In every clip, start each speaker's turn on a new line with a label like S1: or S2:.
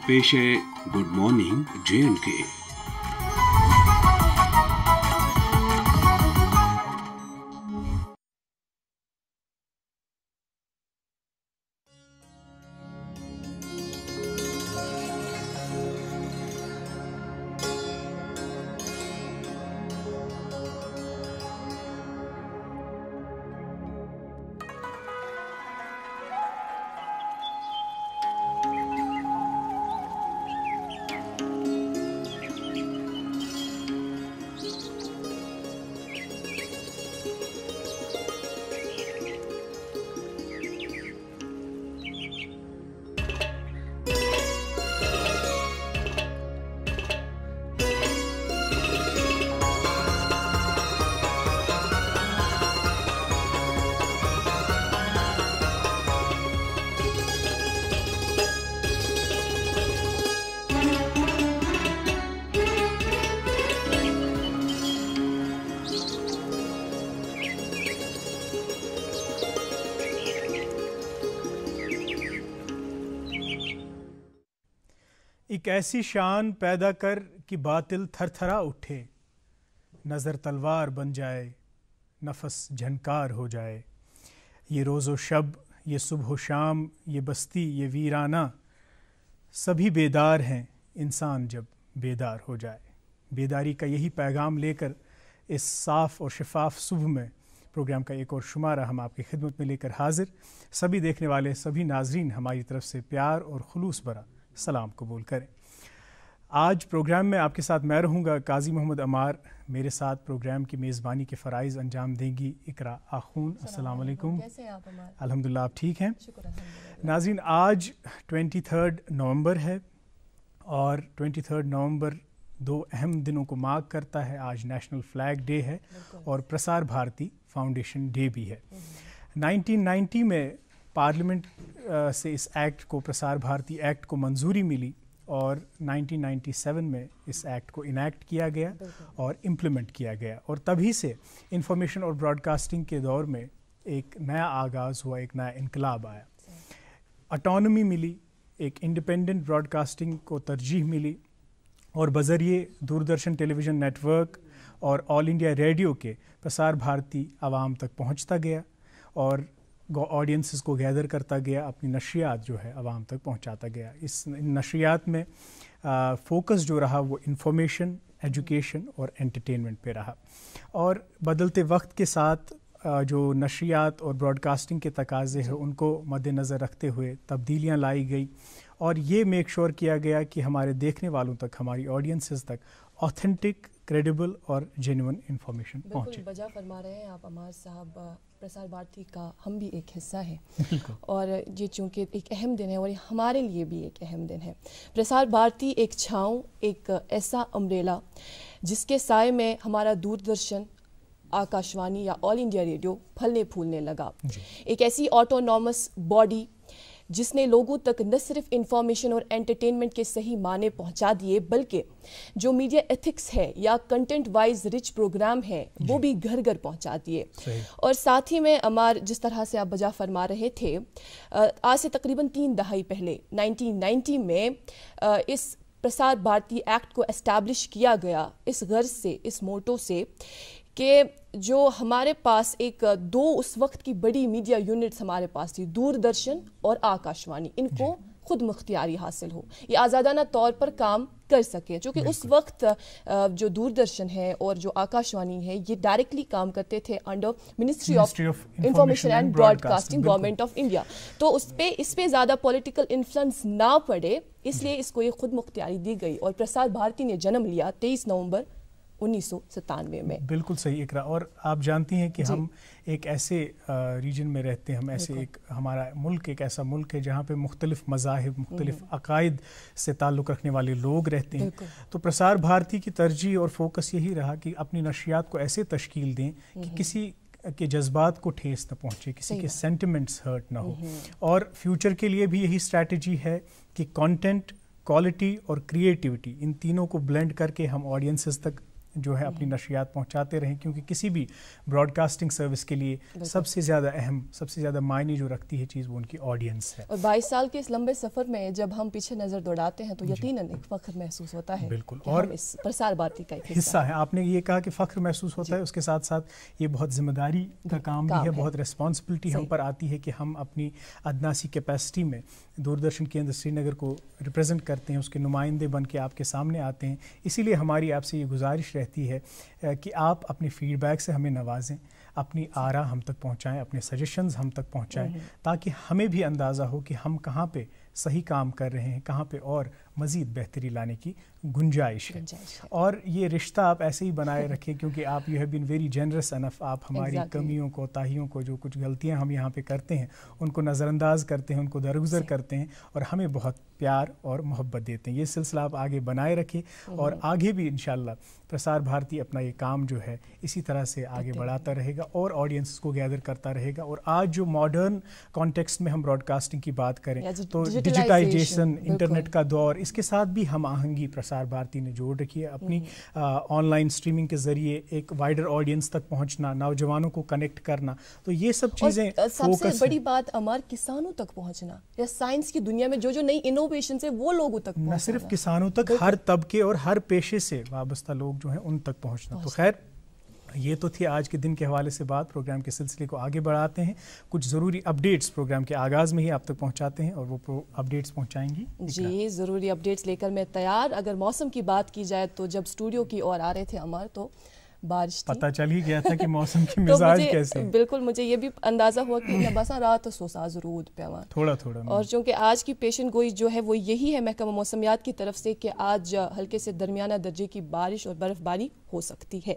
S1: पेश है good morning J&K।
S2: एक ऐसी शान पैदा कर कि बातिल थरथरा उठे, नज़र तलवार बन जाए, नफस झनकार हो जाए। ये रोज़ो शब, ये सुबह शाम, ये बस्ती, ये वीराना, सभी बेदार हैं इंसान जब बेदार हो जाए। बेदारी का यही पैगाम लेकर इस साफ़ और शफाफ सुबह में प्रोग्राम का एक और शुमारा हम आपकी खिदमत में लेकर हाजिर। सभी देखने वाले सभी नाजरीन हमारी तरफ से प्यार और खुलूस भरा सलाम कबूल करें। आज प्रोग्राम में आपके साथ मैं रहूँगा, काजी मोहम्मद अमार मेरे साथ प्रोग्राम की मेज़बानी के फ़राइज़ अंजाम देंगी इकरा आखून। अस्सलाम वालेकुम।
S3: कैसे हैं आप अमार?
S2: अल्हम्दुलिल्लाह, आप ठीक हैं?
S3: शुक्र अल्हम्दुलिल्लाह।
S2: नाज़रीन, आज 23 नवंबर है और 23 नवंबर दो अहम दिनों को मार्क करता है। आज नेशनल फ्लैग डे है और प्रसार भारती फाउंडेशन डे भी है। 1990 में पार्लियामेंट से इस एक्ट को, प्रसार भारती एक्ट को मंजूरी मिली और 1997 में इस एक्ट को इनैक्ट किया गया और इम्प्लीमेंट किया गया। और तभी से इंफॉर्मेशन और ब्रॉडकास्टिंग के दौर में एक नया आगाज़ हुआ, एक नया इनकलाब आया। ऑटोनॉमी मिली, एक इंडिपेंडेंट ब्रॉडकास्टिंग को तरजीह मिली और बज़रिए दूरदर्शन टेलीविज़न नेटवर्क और ऑल इंडिया रेडियो के प्रसार भारती आवाम तक पहुँचता गया और ऑडियंसेस को गैदर करता गया, अपनी नशरियात जो है आवाम तक पहुंचाता गया। इस नशरियात में फोकस जो रहा वो इंफॉर्मेशन, एजुकेशन और एंटरटेनमेंट पे रहा। और बदलते वक्त के साथ जो नशरियात और ब्रॉडकास्टिंग के तकाज़े हैं उनको मद्देनज़र रखते हुए तब्दीलियाँ लाई गई और ये मेक श्योर किया गया कि हमारे देखने वालों तक, हमारी ऑडियंसेस तक ऑथेंटिक, क्रेडिबल और जेन्युइन इंफॉर्मेशन पहुँचे।
S3: बजा फरमा रहे हैं आप अमार साहब। प्रसार भारती का हम भी एक हिस्सा है और ये चूँकि एक अहम दिन है और हमारे लिए भी एक अहम दिन है। प्रसार भारती एक छाँव, एक ऐसा अम्ब्रेला जिसके साए में हमारा दूरदर्शन, आकाशवाणी या ऑल इंडिया रेडियो फलने फूलने लगा। एक ऐसी ऑटोनॉमस बॉडी जिसने लोगों तक न सिर्फ इंफॉर्मेशन और एंटरटेनमेंट के सही माने पहुंचा दिए, बल्कि जो मीडिया एथिक्स है या कंटेंट वाइज रिच प्रोग्राम है वो भी घर घर पहुंचा दिए। और साथ ही में अमार, जिस तरह से आप बजा फरमा रहे थे, आज से तकरीबन 3 दहाई पहले 1990 में इस प्रसार भारती एक्ट को एस्टैब्लिश किया गया इस गर्ज से, इस मोटो से कि जो हमारे पास दो उस वक्त की बड़ी मीडिया यूनिट्स हमारे पास थी, दूरदर्शन और आकाशवाणी, इनको खुद मुख्तियारी हासिल हो, ये आज़ादाना तौर पर काम कर सके। क्योंकि उस वक्त जो दूरदर्शन है और जो आकाशवाणी है ये डायरेक्टली काम करते थे under ministry of information and broadcasting, government of India. तो इस पे ज़्यादा पॉलिटिकल इन्फ्लुएंस ना पड़े, इसलिए इसको ये खुद मुख्तियारी दी गई और प्रसार भारती ने जन्म लिया 23 नवंबर 1997 में।
S2: बिल्कुल सही इकरा। और आप जानती हैं कि हम एक ऐसे रीजन में रहते हैं, हम ऐसे हमारा मुल्क एक ऐसा मुल्क है जहाँ पे मुख्तलिफ मज़ाहिब, मुख्तलिफ अकायद से ताल्लुक़ रखने वाले लोग रहते हैं। तो प्रसार भारती की तरजीह और फोकस यही रहा कि अपनी नशियात को ऐसे तश्कील दें कि किसी के जज्बात को ठेस न पहुँचे, किसी के सेंटिमेंट्स हर्ट ना हो। और फ्यूचर के लिए भी यही स्ट्रैटेजी है कि कंटेंट, क्वालिटी और क्रिएटिविटी, इन तीनों को ब्लेंड करके हम ऑडियंसेस तक जो है अपनी नशरियात पहुंचाते रहें, क्योंकि किसी भी ब्रॉडकास्टिंग सर्विस के लिए सबसे ज़्यादा अहम, सबसे ज़्यादा मायने जो रखती है चीज़ वो उनकी ऑडियंस है।
S3: और 22 साल के इस लंबे सफ़र में जब हम पीछे नज़र दौड़ाते हैं तो यकीनन एक फ़ख्र महसूस होता है।
S2: बिल्कुल,
S3: और इस प्रसार भारती का एक
S2: हिस्सा है। आपने ये कहा कि फ़ख्र महसूस होता है, उसके साथ साथ ये बहुत जिम्मेदारी का काम भी है, बहुत रिस्पॉन्सिबिलिटी हम पर आती है कि हम अपनी अदनासी कैपेसिटी में दूरदर्शन केंद्र श्रीनगर को रिप्रेजेंट करते हैं, उसके नुमाइंदे बन के आपके सामने आते हैं। इसीलिए हमारी आपसे ये गुजारिश रहती है कि आप अपने फीडबैक से हमें नवाजें, अपनी आरा हम तक पहुंचाएं, अपने सजेशंस हम तक पहुंचाएं, ताकि हमें भी अंदाज़ा हो कि हम कहाँ पे सही काम कर रहे हैं, कहाँ पे और मज़ीद बेहतरी लाने की गुंजाइश है। और ये रिश्ता आप ऐसे ही बनाए रखें, क्योंकि आप you have been very generous enough, आप हमारी कमियों को, ताहियों को, जो कुछ गलतियां हम यहाँ पे करते हैं उनको नज़रअंदाज करते हैं, उनको दरगुजर करते हैं और हमें बहुत प्यार और मोहब्बत देते हैं। ये सिलसिला आप आगे बनाए रखें और आगे भी इंशाल्लाह प्रसार भारती अपना ये काम जो है इसी तरह से आगे बढ़ाता रहेगा और ऑडियंस को गैदर करता रहेगा। और आज जो मॉडर्न कॉन्टेक्स्ट में हम ब्रॉडकास्टिंग की बात करें तो डिजिटाइजेशन, इंटरनेट का दौर, इसके साथ भी हम आहंगी प्रसार भारती ने जोड़ रखी है। अपनी ऑनलाइन स्ट्रीमिंग के जरिए एक वाइडर ऑडियंस तक पहुंचना, नौजवानों को कनेक्ट करना, तो ये सब चीज़ें
S3: सबसे बड़ी बात अमर, किसानों तक पहुंचना, या साइंस की दुनिया में जो नई इनोवेशन है वो लोगों तक पहुंचना,
S2: न सिर्फ किसानों तक, हर तबके और हर पेशे से वाबस्ता लोग जो हैं उन तक पहुंचना। तो खैर ये तो थी आज के दिन के हवाले से बात। प्रोग्राम के सिलसिले को आगे बढ़ाते हैं, कुछ ज़रूरी अपडेट्स प्रोग्राम के आगाज़ में ही आप तक पहुंचाते हैं और वो अपडेट्स पहुंचाएंगी।
S3: जी, ज़रूरी अपडेट्स लेकर मैं तैयार। अगर मौसम की बात की जाए तो जब स्टूडियो की ओर आ रहे थे अमर तो बारिश थी।
S2: पता चल ही गया था कि मौसम की मिजाज
S3: तो
S2: कैसे।
S3: बिल्कुल, मुझे ये भी अंदाजा हुआ कि बसा रात सोसा जरूर पेवा
S2: थोड़ा थोड़ा।
S3: और चूंकि आज की पेशन गोई जो है वो यही है महकमा मौसमियात की तरफ से कि आज हल्के से दरमियाना दर्जे की बारिश और बर्फबारी हो सकती है।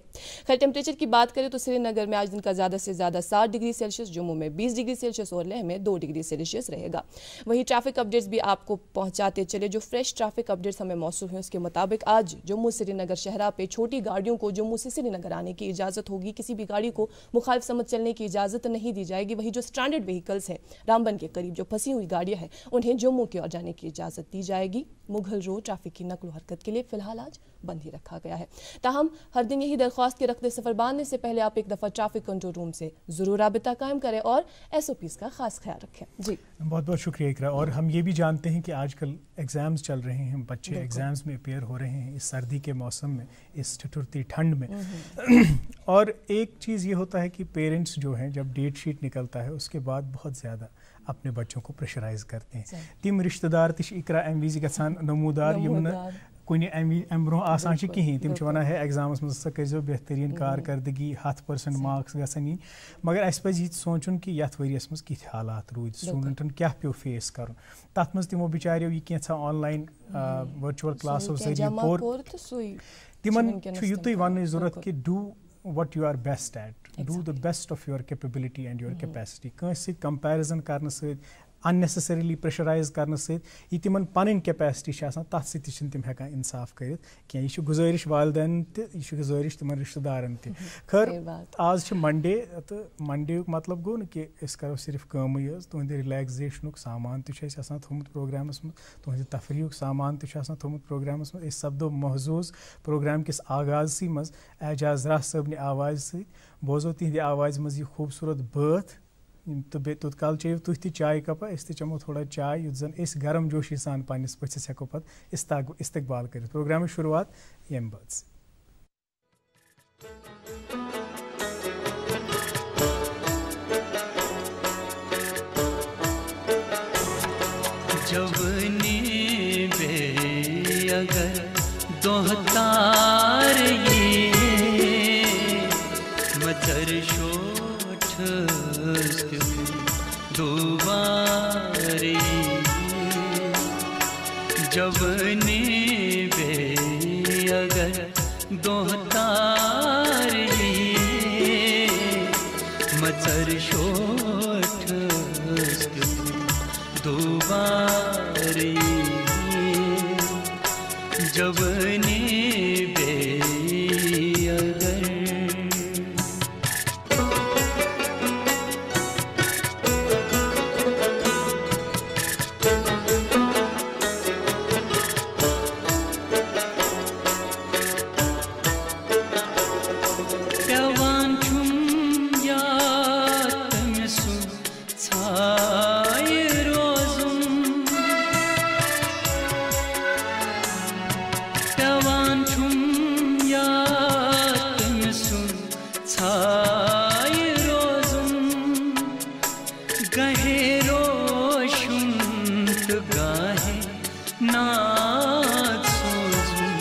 S3: खैर, टेम्परेचर की बात करें तो श्रीनगर में आज दिन का ज़्यादा से ज़्यादा 7 डिग्री सेल्सियस, जम्मू में 20 डिग्री सेल्सियस और लेह में 2 डिग्री सेल्सियस रहेगा। वहीं ट्रैफिक अपडेट्स भी आपको पहुंचाते चले। जो फ्रेश ट्रैफिक अपडेट्स हमें मौसूल हैं उसके मुताबिक आज जम्मू श्रीनगर शहरा पे छोटी गाड़ियों को जम्मू से श्रीनगर आने की इजाज़त होगी। किसी भी गाड़ी को मुखालिफ समझ चलने की इजाज़त नहीं दी जाएगी। वहीं जो स्टैंडर्ड व्हीकल्स हैं रामबन के करीब जो फंसी हुई गाड़ियाँ हैं उन्हें जम्मू की ओर जाने की इजाज़त दी जाएगी। मुगल रोड ट्रैफिक की नकल हरकत के लिए फिलहाल आज बंद ही रखा गया है। ताहम हर दिन यही दरख्वास्त के रखते सफर बांधने से पहले आप एक दफ़ा ट्रैफिक कंट्रोल रूम से ज़रूर राबिता कायम करें और SOPs का खास ख्याल रखें। जी,
S2: बहुत बहुत शुक्रिया इकरा। और हम ये भी जानते हैं कि आजकल एग्ज़ाम्स चल रहे हैं, बच्चे एग्ज़ाम्स में अपेयर हो रहे हैं इस सर्दी के मौसम में, इस ठिठुरती ठंड में। और एक चीज़ ये होता है कि पेरेंट्स जो हैं जब डेट शीट निकलता है उसके बाद बहुत ज़्यादा अपने बच्चों को प्रेशराइज करते हैं। तिम रिश्तेदार तिश इकरा अम विज़ गसान नमूदार यम कुछ अम ब्रोह आसान कहीं, तिम वन है एग्जामस मज सा करो बेहतरीन कारकर्दगी 100% मार्क्स गसन, मगर अस पज ये सोचुन कि यथ वरियस मज किथ हालात रूद, स्टूडेंटन क्या पे फेस कर, तथ मज तिमो बिचारियों ये कैसा ऑनलाइन वर्चुअल क्लासों जरिए पोर तिमन युत वन जरूरत कि do what you are best at, do the best of your capability and your capacity. कंस कंपैरिजन करने से, unnecessarily pressurize करने से, ये तिमन पन कैपेसिटी तथ सह तिम हेकान इंसाफ कर यह गुजारिश वालदैन तह गुजारिश तिमन रिश्तेदारन तह। खैर आज मंडे तो मंडे मतलब गो न कि करो सिर्फ कम तुंद रिलैक्सेशन सामान थोमुत प्रोग्रामस में, तुंद तफरीह सामान थोमुत प्रोग्रामस में। सपदो महजूज प्रोग्राम किस आगाज मज एजाज राह सबन आवाज़ से बोजो तिहद आवाज़ मज यह खूबसूरत बात तो बे तुत कल चेव तुह ति चाय कपा अस चमो थोड़ा चाय युत जन इस गर्म जोशी सान पन्निस पथिस हेको पत इस्तकबाल कर। प्रोग्राम शुरुआत यम बात से।
S4: जवनी बे अगर दोहतार ये मदर शोठ दुबारे जवनी बे अगर दोहतार ये मदर शोठ दुबारे जवनी बे अगर गाहे नाच सोजून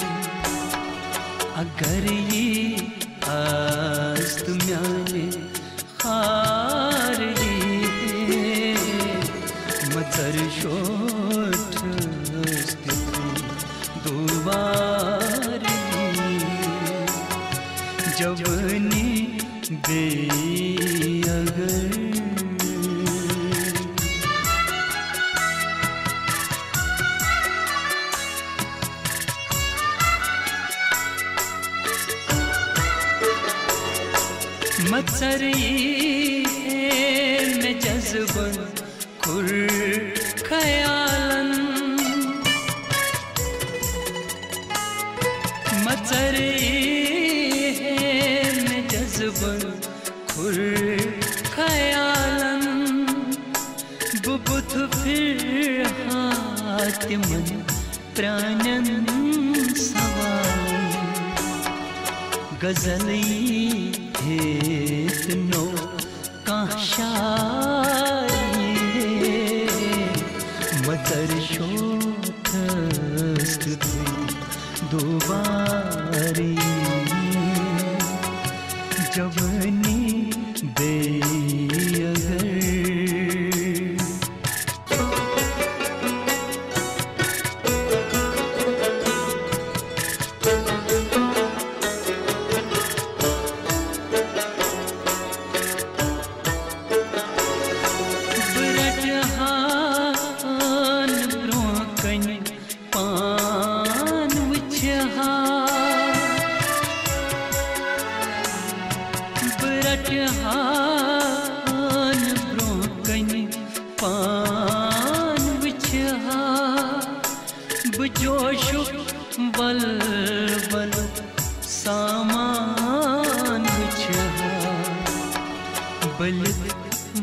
S4: अगर ये आस्त म्याने खारली मचर शोठ दुबारी जवनी बे अगर मत्सरी में जज्बन खुर ख्यालन मत्सरी में जज्बन खुर ख्यालन बुबुथ फिर हाथ मन प्राणन सवाल गजली नो काशारी मतर शोथस्त दुबारी जवनी बे अगर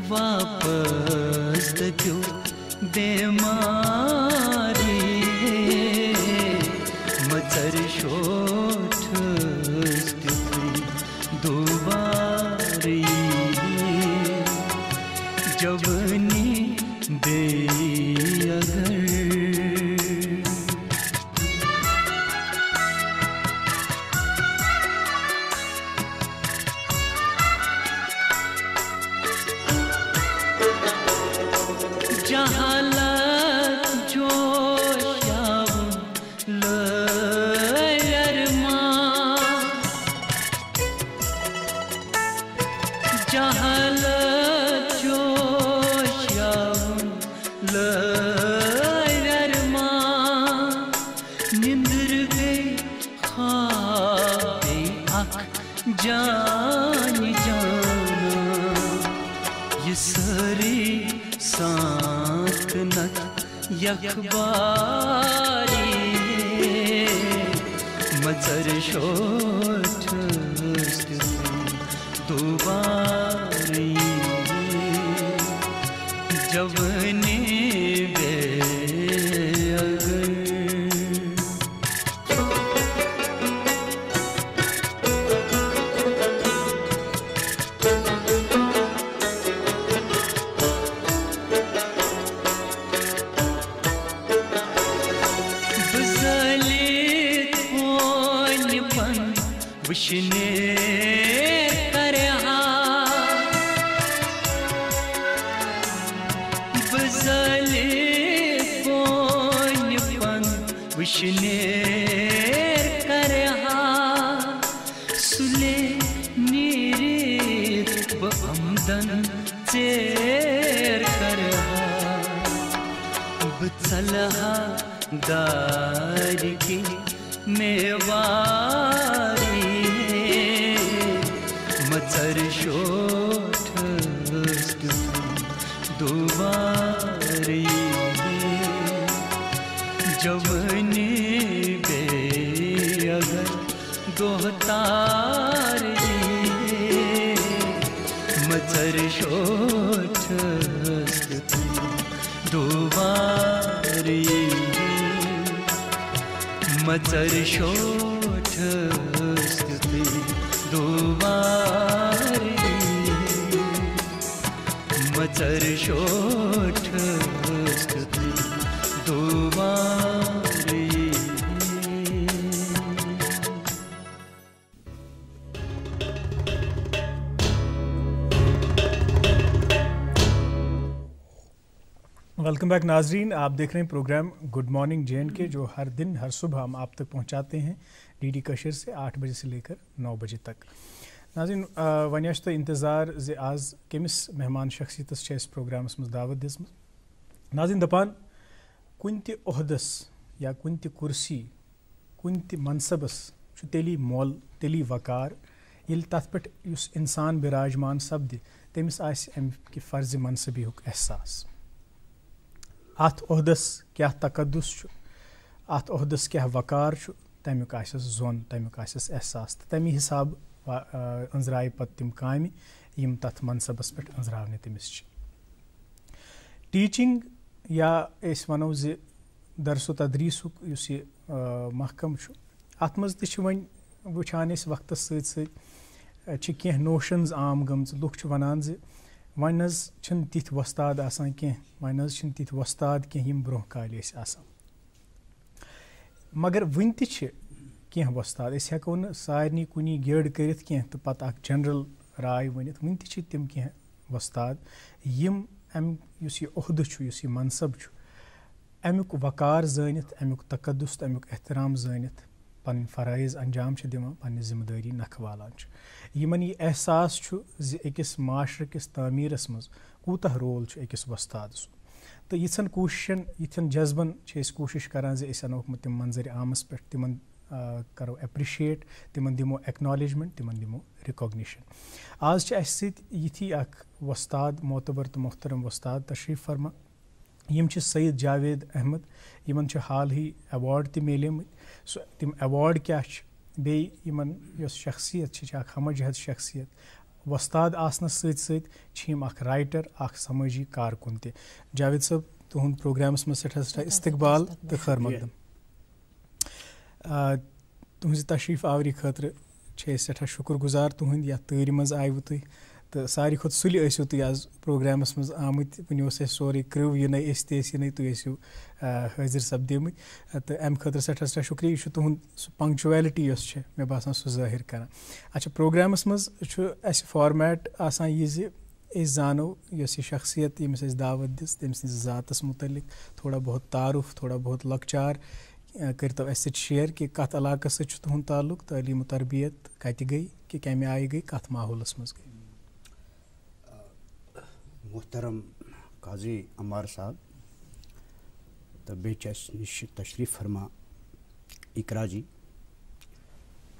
S4: वापस दो बेमारी मचर शोठ दुबारी जवनी बे अगर जहालत जो शावन लयरमा जहालत जो शावन लयरमा निंद्र गई खाबे आँख जान जाना ये सारी सांत नक यखबारी मचर शोठ दुबारी जवनी बे अगर विष्णे करहा बजले कोन विष्णे करहा सुले नीरे बमदन चेर करहा बचलहा दार की मेवारी मचर शोठ दुबारी जवनी बे अगर दोहतार मचर शोठ दुबारी मचर शोठ दुबारी मचर शोठ
S2: वेलकम बैक नाजरीन, आप देख रहे हैं प्रोग्राम गुड मॉर्निंग JNK जो हर दिन हर सुबह हम आप तक पहुंचाते हैं DD कशीर से 8 बजे से लेकर 9 बजे तक। नाजरीन वन तो इंतज़ार जे आज कमिस मेहमान शख्सियत प्रोग्रामस मज दावत दिसम। नाजरीन दपान कुन ते ओहदस या कुन ते कुर्सी कुन ते मनसबस तेली मोल तेली वकार ये तथ पे इंसान बिराजमान सपद तमिस अमि फ़र्ज़ मनसबी एहसास। अत ओहदस क्या तकद्दुस अत ओहदस क्या वकार तमिक जोन तमिक एहसास तो तमी हिसाब अंजराय पत तिम काम यम तथ मनसबस पे अंजरावने तमिस। टीचिंग या वनो ज दरसो तदरीसुक युस ये महकम अत मज त वन वुछान वक्त सत कह नोशंस आम गमज लुक वनान ज वन तिथ वस्ताद आसान कह वन तिथ वस्ताद कह यम ब्रोह काल आसान मगर वन कह वस्ताद हेको न सारनी कुनी गेड़ कर तो पत जनरल राय वन वन तम कह वस्ताद यम अम ये ओहद ये मनसब अमुक वकार जानित अमुक तकद्दुस तो अमुक एहतराम जानित पन फ़राइज़ अंजाम दिवान पन्ने जिम्मेदारी नख वालान यमन यह एहसास ज़ अकिस माशर किस तामीरस मज कूतः रोल अकिस वस्ताद तो यिथन कोशिशन यिथन जज्बन कोशिश करान ज़ अस अनोक तिम मंजर आमस पे तिमन करो एप्रिशिएट तिमन दिमो एक्नॉलेजमेंट तिमन दिमो रिकॉग्निशन। आज यथी अख वस्ताद मोतबर तो मोहतरम वस्ताद तशरीफ़ फरमा यम सईद जावेद अहमद यमन हाल ही अवार्ड त मिलेम तिम अवार्ड क्या बे यमन शख्सियत हमजहद शख्सियत वस्ताद आसनस सम राइटर समाजी कारकुन त। जावेद साहब तुहद प्रोग्रामस में सठा इस्तकबाल तो खैर मकदम। तुहज तशरीफ़ आवरी खतर सठा शुक्र गुजार तुहद या तैर मज आयु तुह तो सारी खुद सुलि ऐसो तुम आज प्रोग्रामस मज आमुत वन सोरे क्रिव ये ये तुम हाजिर सपदेमुत तो अम खतर सठा शुक्रिया यह तुहद पंक्चुअलिटी मे बासान सह जाहिर कर। अच्छा प्रोग्रामस मज फॉर्मेट आसान यह जानो यह शख्सियत यमिस दावत दिस तम ज़ातस मुतलिक थोड़ा बहुत तारुफ थोड़ा बहुत लकचार करतो अस शेयर कि कत इलाकस तुहद ताल्लुक तालीम तरबियत कत गई कि कमे आय गई कत माहौलस मज गई।
S5: मोहतरम काजी अमार साहब तो बेच निश तशरीफ़ फरमा इकरा जी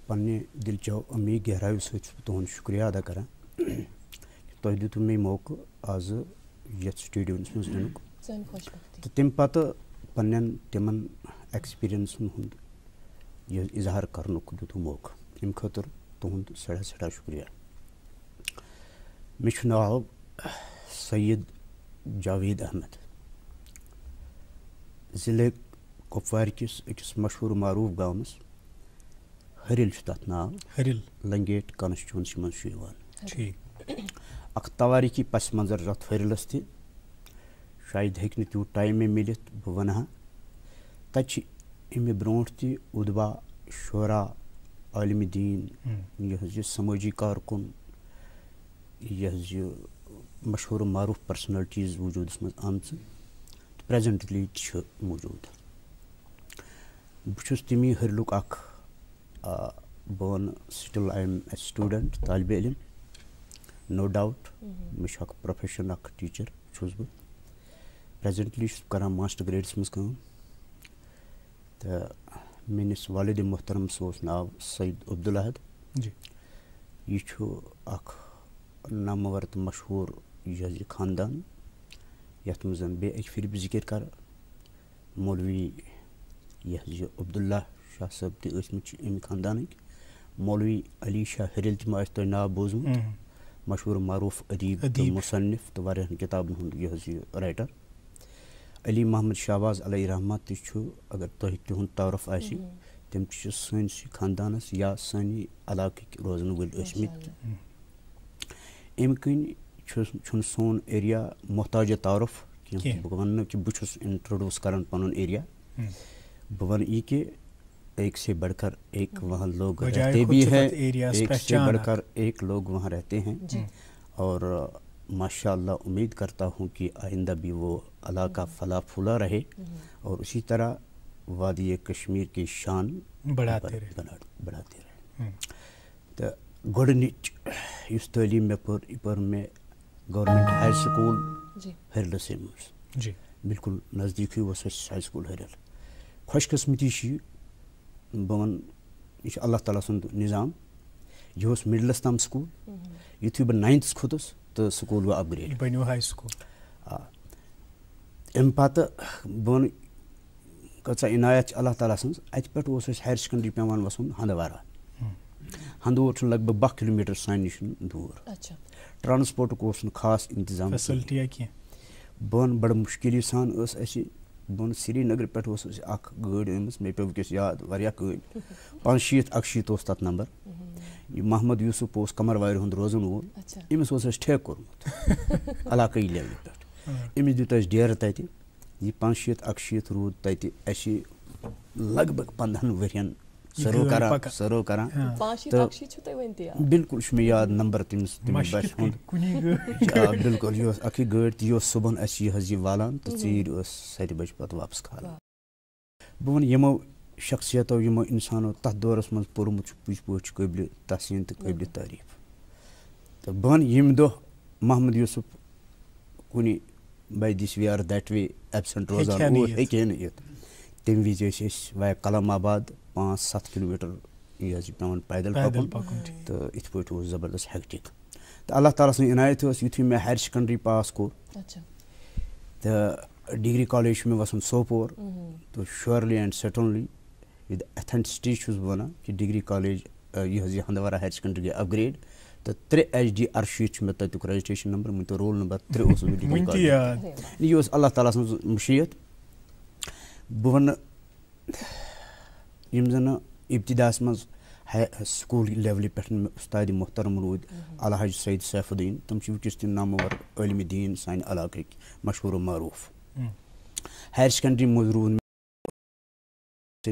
S5: पन्ने दिलचो अमी गहरायु से तुहद शुक्रिया अदा करा तुह दितु मे मौका आज ये स्टेडियमस मज इन तो तम पत पन्न तिमन एक्सपीरियंसन हुंद यह इजहार करनुक दितु मौका अम खतर तुहद सड़ा सड़ा शुक्रिया। मे नाव सैयद जावेद अहमद ज़िले कुपवार किस अकिस मशहूर मारूफ गावमस हरिल तथ नाव
S2: हरिल
S5: लंगेट कॉन्स्टिट्यूंसी मज अख तवारीखी पस मंजर रथ हरिलस ति शायद हेक त्यू टाइम में मिलित बह वनहा तत अमे ब्रोट ति उदबा शोरा आलिम दीन यह समाजी कारकुन यह मशहूर मारूफ पर्सनलिटीज़ वजूदस मज आमच तो प्रेजेंटली मौजूद बहुत तमी हरलुक बह वन still I am a student तालिब इल्म नो डाउट मे प्रोफेशन टीचर छुस बह प्रेजेंटली कर मास्टर ग्रेड्स मज काम तो मेनिस वालिद मोहतरम नाव सईद अब्दुल अहद
S2: जी
S5: यह नामवर तो मशहूर यह खानदान यथ मज बे फिर भी जिक्र कर मौलवी यह अब्दुल्ला शाह साहब तम खानदान मौलवी अली शाह हरिल तम तुम नाव बोजमुत मशहूर मारूफ अदीब मुसन्निफ तो वारियाहन किताबन हुंद यह राइटर अली मोहम्मद शाहबाज अलैहि रहमत अगर तुह तिहुंद तारुफ आसि तम सैनिस खानदानस या सानी इलाक रोजन वल अम कन सोन एरिया मोहताज तारुफ बह वन कि बहुत इंट्रोड्यूस कर पन एरिया बह वन यह कि एक से बढ़कर एक वहाँ लोग रहते भी हैं, एक से बढ़कर एक लोग वहाँ रहते हैं और माशाअल्लाह उम्मीद करता हूँ कि आइंदा भी वो इलाका फला फूला रहे और उसी तरह वादी कश्मीर की शान बढ़ाते रहे। तो गोडनिच इस तालीम में पर में गवर्नमेंट हाई स्कूल हरल से जी बिल्कुल नज़दीक ही वो हाई स्कूल हरल खुशकिस्मती बन यह अल्लाह ताला सुंद निज़ाम यह मिडलस तम स्कूल युथु बह 9th खोतस तो स्कूल गो अपग्रेड
S2: बनो हाई स्कूल
S5: अम पत बन कचा इनायत अल्लाह ताला सन्स अत पे हायर सेकेंडरी पेवान वसन हंदवारा हंदोर लगभग 12 किलोमीटर सान निश दूर ट्रांसपोर्ट को खास इंतजाम बन बड़ मुश्किल सान बन श्रीनगर पे गाड़ी मे पे वस याद वारिया कम 65 तथ नंबर मोहम्मद यूसुफ कमरवार हूँ रोजन वोल अमिस ठेक कोर्मुत इलाकई लेवल पे अमिस दित डेर तत यह 65 रूद तत लगभग 15 वरियन सर्व करान बिल्कुल मे याद नंबर तमिस बिल्कुल यह अखी गाड़ी यह सुबह यह वालान तो 7 बजे पे वापस खान बह वन यमो शख्सियतों यमो इंसानों तथ दौरस मज पोर्मुत पुज पे काबिल तहसीन तो काबिल तारीफ तो बह वन यम दो मोहम्मद यूसुफ कुन by this way or that way absent रोजान हे नीत तम विज वाया कलमाबाद 5-7 किलोमीटर यह पे पैदल पकन तो इत पे जबरदस्त हेक्टिक तो अल्लाह ताला सं इनायत युथु मे हायर सेकेंडरी पास कोर तो डिग्री कॉलेज में वसन सोपोर तो surely and certainly with authenticity वन कि डिग्री कॉलेज यह हंदवारा हायर सेकेंडरी अपग्रेड तो 3 HD अर्शीत मे तुक रजिस्ट्रेशन नंबर मुझे रोल नंबर 3 डिग्री कॉलेज यह अल्लाह ताला सं मशीयत बह वन जन इब्तिदास मज स्कूल लेवल पे उस्ताद मोहतरम रूद अलहाज सईद सैफुद्दीन तम वस तम नामवर इल्म दीन सान इलाक मशहूर मारूफ हायर सेकेंडरी मज रूद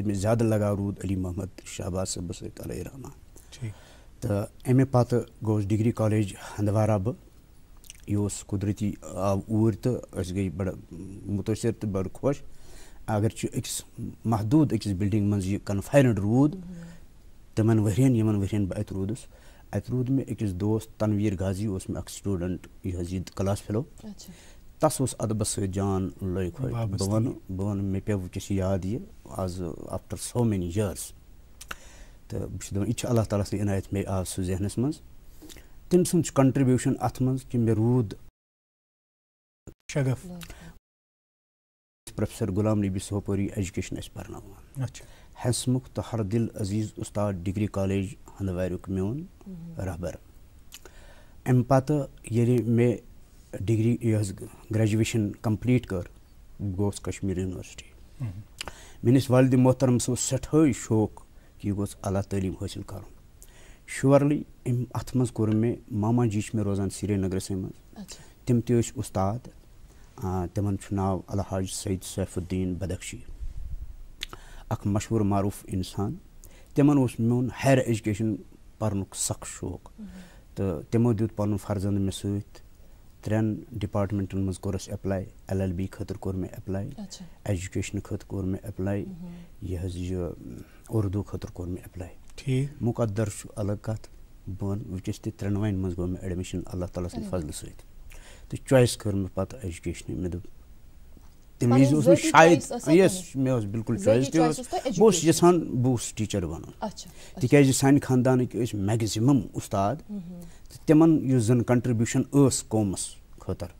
S5: में ज़्यादा लगाव रूद अली मोहम्मद शहबाज सब सही रहमान तो अमे पे गोस डिग्री कॉलेज हंदवारा बह यह कुदरती आव ऊर तो गई बड़ मुतासर तो बड़ खुश अगर अकिस महदूद अकिस बिल्डिंग मज यह कन्फाइनड रूद तमन वरियन बह अत रूद में अकिस दोस्त तनवीर गाजी मे स्टूडेंट यह क्लास फेलो तस अदब जान लोक बह वन मे पे वस याद यह आज आफ्टर सो मेनी ईयर्स तो बह यह अल्लाह ताला सं इनायत मे आव सह जहनस मज तम सुन कंट्रीब्यूशन अत मज कि मे rude
S2: Shagaf
S5: professor Ghulam Nabi Sopori education पर्न हंसमुख तो हर दिल अजीज उस्ताद डिग्री कॉलेज हंदवारुक मोन रहबर अम पत मे डिग्री ग्रेजुएशन कंप्लीट कर गोस कश्मीर यूनिवर्सिटी मेनिस वालिद मोहतरम सठा शौक कि यह गोस आला तालीम हासिल कर श्योरली अत मज कोर मे मामा जी मे रोजान श्रीनगर से मज तम ते उस्ताद तमन नाव अलहाज सईद सैफुद्दीन बदख्शी अख मशहूर मारूफ इंसान तमन मोन हायर एजुकेशन पर्नुक सख शौक तो तमो दित पन फर्जंद मे सत 3 डिपार्टमेंटन मज कोरस अप्लाई LLB खतर कोर मे अप्लाई एजुकेशन खतर कोर मे अप्लाई यह उर्दू खतर कोर मे अप्लाई मुकद्दर अलग कत बन वस ते 3 मज गो मे एडमिशन अल्लाह ताला सं फजल सत तो चॉइस कर मे पत एजुकेशन मे दोप तम शायद यस मे बिल्कुल चॉइस बह यसान बह टीचर बन तिक सान खानदान मैक्सिमम उस्ताद तमन जन कंट्रीब्यूशन कौमस खतर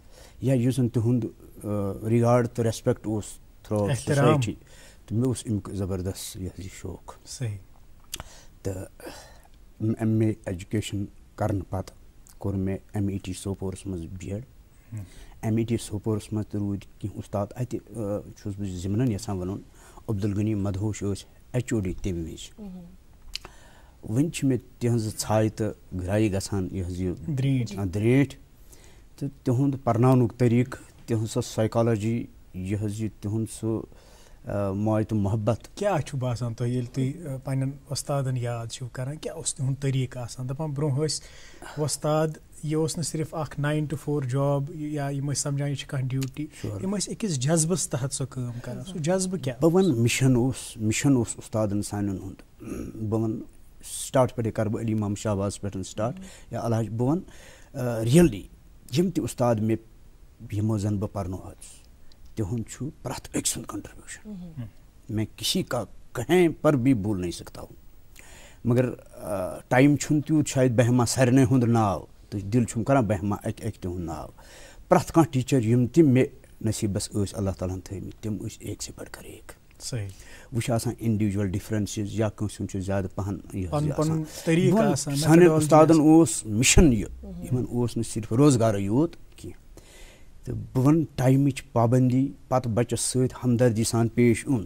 S5: या जन तिहुंद रिगार्ड तो रेस्पेक्ट थ्रू सोसाइटी तो मे अमुक जबरदस्त यह शौक
S2: सही
S5: तो MA एजुकेशन करन पत कोर मे MET सोपोरस मज BEd MET सोपोरस मज तो रूद कह उस्ताद अत बह जिमन यसान वन अब्दुल गनी मदहोश HOD तम विज वन मे तिहज छाय तो गराई गसान यह द्रेट तो तिहुंद पर्नानुक तरीक तिहन सो साइकोलॉजी यह तिहुंद सो मोय तो मोहब्बत
S2: क्या बासान तो ये पन्न उस्तादन याद करान क्या तिहुंद तरीक आसान दपान ब्रोह वस्ताद ये ओस न सिर्फ अख 9 to 4 जॉब या यम समझान ये कह ड्यूटी यम अकिस जज्बस तहत सो काम कर सो जज्ब क्या
S5: बह वन मिशन उस्तादन सानन हुंद बह वन स्टार्ट पे कर अली इमाम शाहबाज पे स्टार्ट या अलहाज बह वन रियली यम ति उस्ताद मे यमो जन बह परनो तिहुंद छु प्रथ एक सुन कंट्रीब्यूशन मैं किसी का कहीं पर भी भूल नहीं सकता हूँ मगर टाइम छुन त्यूत शायद बहमा सारे हुंद नाव तो दिल छुम करा बहमा एक तिहुंद नाव प्रथ कह टीचर यम ति मे नसीबस अल्लाह ताला थमित तिम एक से बढ़कर एक
S2: सही
S5: वह इंडिविजुअल डिफरेंसेस या कंस ज्यादा पहन
S2: सान
S5: सान उस्तादन मिशन यमन न सिर्फ रोजगार यूत की तो बह वन टाइमिच पाबंदी पत बचस सत हमदर्दी सान पेश उन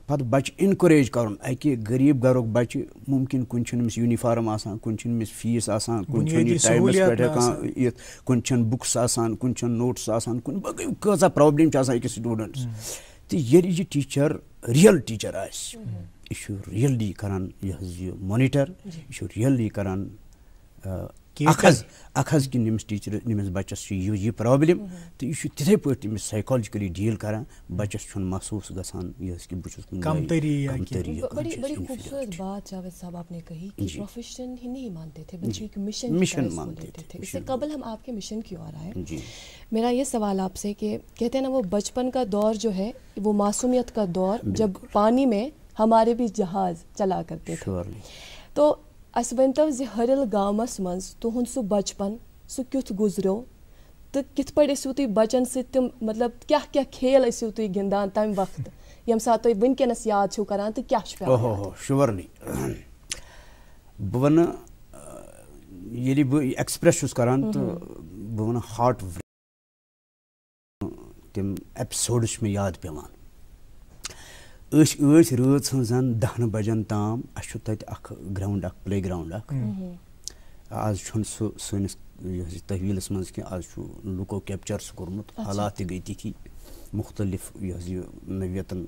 S5: पत बच इनकरेज कर अकि गरीब गरुक बच्चे मुमकिन कुन यूनिफॉर्म आसान कुन फीस आसान कुन टाइमस पे कुन बुक्स आसान कुन नोट्स आसान कुन कजा प्रॉब्लम अकिस स्टूडेंट्स तो ये टीचर रियल टीचर यह रियली करान यह मॉनिटर यह रियली करान अखज कि निम्स टीचर निम्स बच्चस यह प्रॉब्लम तो यह तिथे पे तमिस साइकोलॉजिकली डील करान बच्चस छुन महसूस गसान यह कि बुझुस
S3: बड़ी खूबसूरत बात जावेद साहब आपने कही कि प्रोफेशन ही नहीं मानते थे बल्कि एक मिशन मानते थे। इससे कबल हम आपके मिशन की ओर आए। मेरा ये सवाल आपसे कि कहते हैं ना वो बचपन का दौर जो है वो मासूमियत का दौर जब पानी में हमारे भी जहाज चला करते थे तो अस वनतो ज हरिल गामस मज तुहुंद सु बचपन सु क्युथ गुजरो तो कित पड़े तुम बचन से तुम मतलब क्या क्या खेल तुम गिंदान तम वक्त यम सात तुम वनकनस याद छो करान तो क्या
S5: श्योरली बह वन ये बह एक्सप्रेस करान तो बह वन हार्ट तम एपिसोड्स में याद पेवान रात सन 10 बजन ताम अख ग्राउंड प्ले ग्राउंड आज सस तहवीलस मज कि आज लुको कैप्चर कोर्मुत हालात गई तिथि मुख्तलिफ यह नवियतन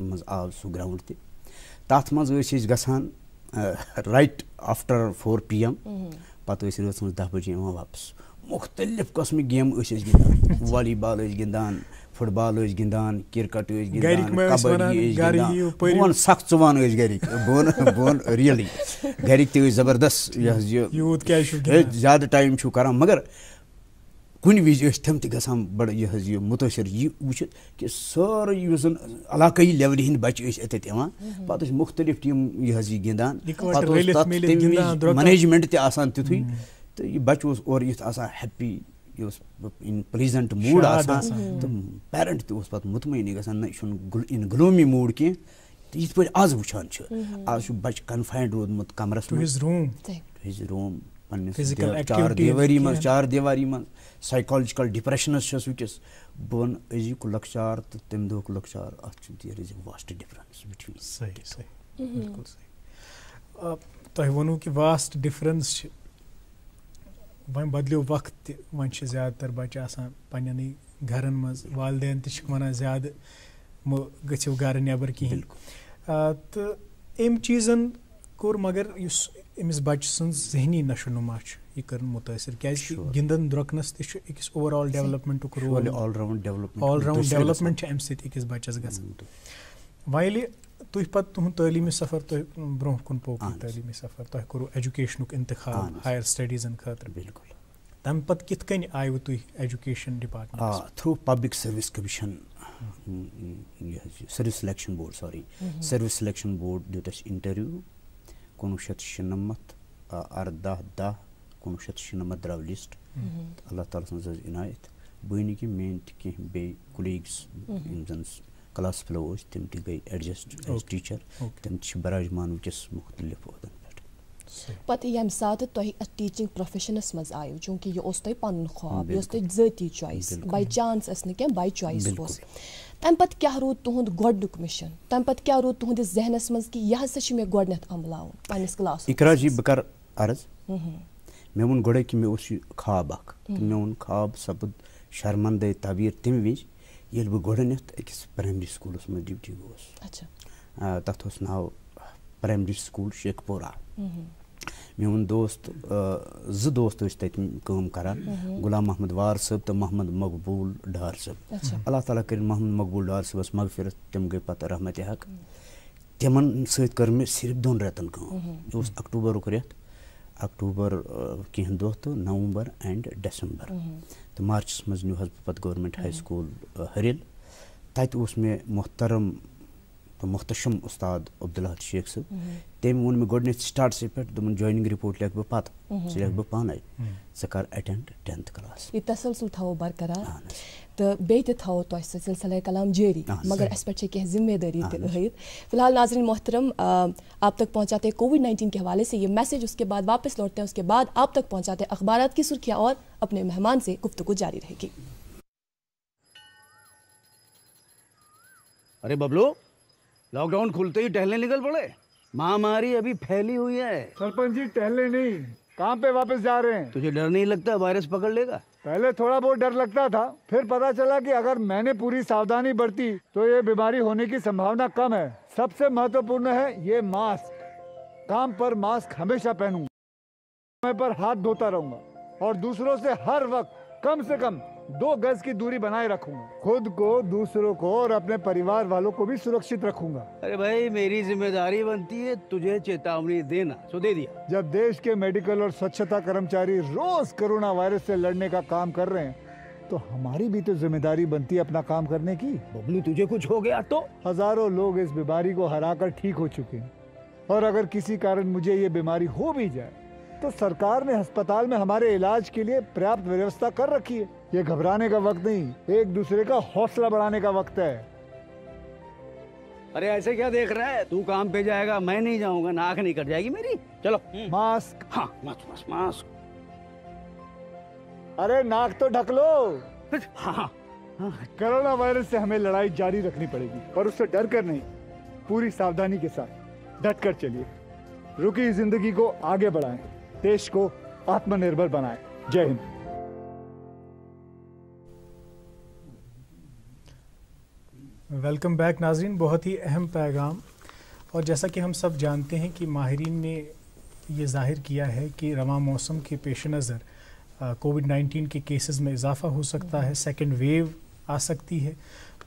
S5: मज आव सह ग्राउंड तथ मज गसान राइट आफ्टर 4 PM पत रात 10 बजे वापस मुख्तलिफ कस्म गेम गिंदान वॉलीबॉल गिंदान फुटबॉल गिंदान क्रिकेट गिंदान कबड्डी गिंदान सख चुवान गरिक बोन रियली गरिक ते जबरदस्त ज्यादा टाइम छु करान मगर कुन विज तम ते गसान बड़ यह मुतासिर यह वुचित कि सारे युजन इलाकई लेवल हिंद बच्चे अत पत मुख्तलिफ टीम यह गिंदान मैनेजमेंट ते आसान तिथुई तो यह बच्चे और युथ आसान हैप्पी इन प्लीजेंट मूड आसान तो पेरेंट ते पत मुतमईन गसान न इन ग्लोमी मूड की तो यथ पे आज वुचान आज बच्चे कन्फाइंड रोदमुत कमरस हिज रूम चार दीवारी मज साइकोलॉजिकल डिप्रेशनस वुचिस बन अजुक लक्चार तो तम दुक लक्चार there is a vast difference between
S2: सही सही बिल्कुल सही तो वनो कि वास्ट डिफरेंस वन बदलो वक्त वन ज़्यादातर बच्चे आसान पन्ने घरन मज वालदेन वन ज़्यादा गो घर नबर कहें तो अम चीज़न कोर मगर अमिस बच्चे सुन जहनी नशोनुमा यह कर मुतासर क्या गिंदन द्रकनस तकिस overall development role
S5: all round
S2: development अम सकिस बच्चस गसान वाले तुह पत तुहद तलीमी सफ़र तुह ब्रोह कुन पोक तलीमी सफ़र तुह करो एजुकेशन इंतखाब हायर स्टडीजन खतर
S5: बिल्कुल
S2: तम पत कित कन आयु तुह education department
S5: through public service commission service selection service selection board दित इंटरव्यू 1996 18/10/1996 द्राव लिस्ट अल्लाह ताला सज इनायत बहन कि मेन कह बे कुलीग्स जन क्लास फेलो तम गई एडजस्ट एज टीचर तम बराजमान वस मुख्तलिफ ओहदन पे
S3: पत यम सात तुह टीचिंग प्रोफेशनस मज आयो चूंकि यह तुह पन ख्वाब यह तुह ज़ाती चॉइस बाय चांस क्या बाय चॉइस तम पत क्या रूद तुहद गोडनुक मिशन तम पत क्या रूद तुहदिस जहनस मज कि यह हसा मे गोडनेथ अमलाउन पन्निस क्लास
S5: इकरा जी बह कर अर्ज मे वोन गोड़े कि मे ख्वाब मे वोन ख्वाब सपद शर्मंदे तबीर तम विज ये बह गोडनेथ अकिस प्राइमरी स्कूलस में ड्यूटी गोस तथ नाव प्राइमरी स्कूल शेखपुरा मेन दोस्त ज दोस्त तम करान गुलाम महमद वार साहब तो मोहम्मद मकबूल डार साहब अल्लाह ताला कर मोहम्मद मकबूल डार साहबस मगफिरत तम गई पता रहमत हक तिमन सत कर मे सिर्फ 2 रेतन कम अक्टूबर रेत अक्टूबर कह दह तो नवंबर एंड दिसंबर तो मार्चस मज न्यू पत गवर्नमेंट हाई स्कूल हरिल तत मे मोहतरम तो मुख्तशम उस्ताद अब्दुल्ला शेख साहब तम वो मे गोड स्टार्ट से पे दोन जॉइनिंग रिपोर्ट लेख पत सह लेख पान स कर अटेंड 10th क्लास
S3: ये तसलसल थो बरकरार तो बे थो तो सिलसिला कलाम जारी मगर अस पे कह जिम्मेदारी तहित फिलहाल नाज़रीन मोहतरम आप तक पहुँचाते कोविड-19 के हवाले से ये मैसेज, उसके बाद वापस लौटते हैं, उसके बाद आप तक पहुँचाते अखबारात की सुर्खियाँ और अपने मेहमान से गुफ्तगू जारी रहेगी।
S6: अरे बबलू, लॉकडाउन खुलते ही टहलने निकल पड़े, महामारी अभी फैली हुई है।
S7: सरपंच जी टहलने नहीं, कहाँ पे वापस जा रहे हैं?
S6: तुझे डर नहीं लगता वायरस पकड़ लेगा?
S7: पहले थोड़ा बहुत डर लगता था, फिर पता चला कि अगर मैंने पूरी सावधानी बरती तो ये बीमारी होने की संभावना कम है। सबसे महत्वपूर्ण है ये मास्क। काम पर मास्क हमेशा पहनूंगा, समय पर हाथ धोता रहूंगा और दूसरों से हर वक्त कम से कम 2 गज की दूरी बनाए रखूंगा। खुद को, दूसरों को और अपने परिवार वालों को भी सुरक्षित रखूंगा।
S6: अरे भाई, मेरी जिम्मेदारी बनती है तुझे चेतावनी देना, सो दे दिया।
S7: जब देश के मेडिकल और स्वच्छता कर्मचारी रोज कोरोना वायरस से लड़ने का काम कर रहे हैं तो हमारी भी तो जिम्मेदारी बनती है अपना काम करने की।
S6: बबलू, तुझे कुछ हो गया तो?
S7: हजारों लोग इस बीमारी को हराकर ठीक हो चुके हैं और अगर किसी कारण मुझे ये बीमारी हो भी जाए तो सरकार ने अस्पताल में हमारे इलाज के लिए पर्याप्त व्यवस्था कर रखी है। ये घबराने का वक्त नहीं, एक दूसरे का हौसला बढ़ाने का वक्त है।
S6: अरे ऐसे क्या देख रहा है? तू काम पे जाएगा, मैं नहीं जाऊंगा, नाक नहीं कट जाएगी मेरी। चलो
S7: मास्क।
S6: हाँ, मास्क मास्क।
S7: अरे नाक तो ढक लो।
S6: हाँ।
S7: कोरोना वायरस से हमें लड़ाई जारी रखनी पड़ेगी, पर उससे डर कर नहीं, पूरी सावधानी के साथ डट कर चलिए। रुकी जिंदगी को आगे बढ़ाएं, देश को आत्मनिर्भर बनाएं। जय हिंद।
S2: वेलकम बैक नाज़रीन, बहुत ही अहम पैगाम। और जैसा कि हम सब जानते हैं कि माहिरीन ने ये जाहिर किया है कि रवां मौसम के पेश नज़र कोविड-19 के केसेस में इजाफ़ा हो सकता है, सेकंड वेव आ सकती है।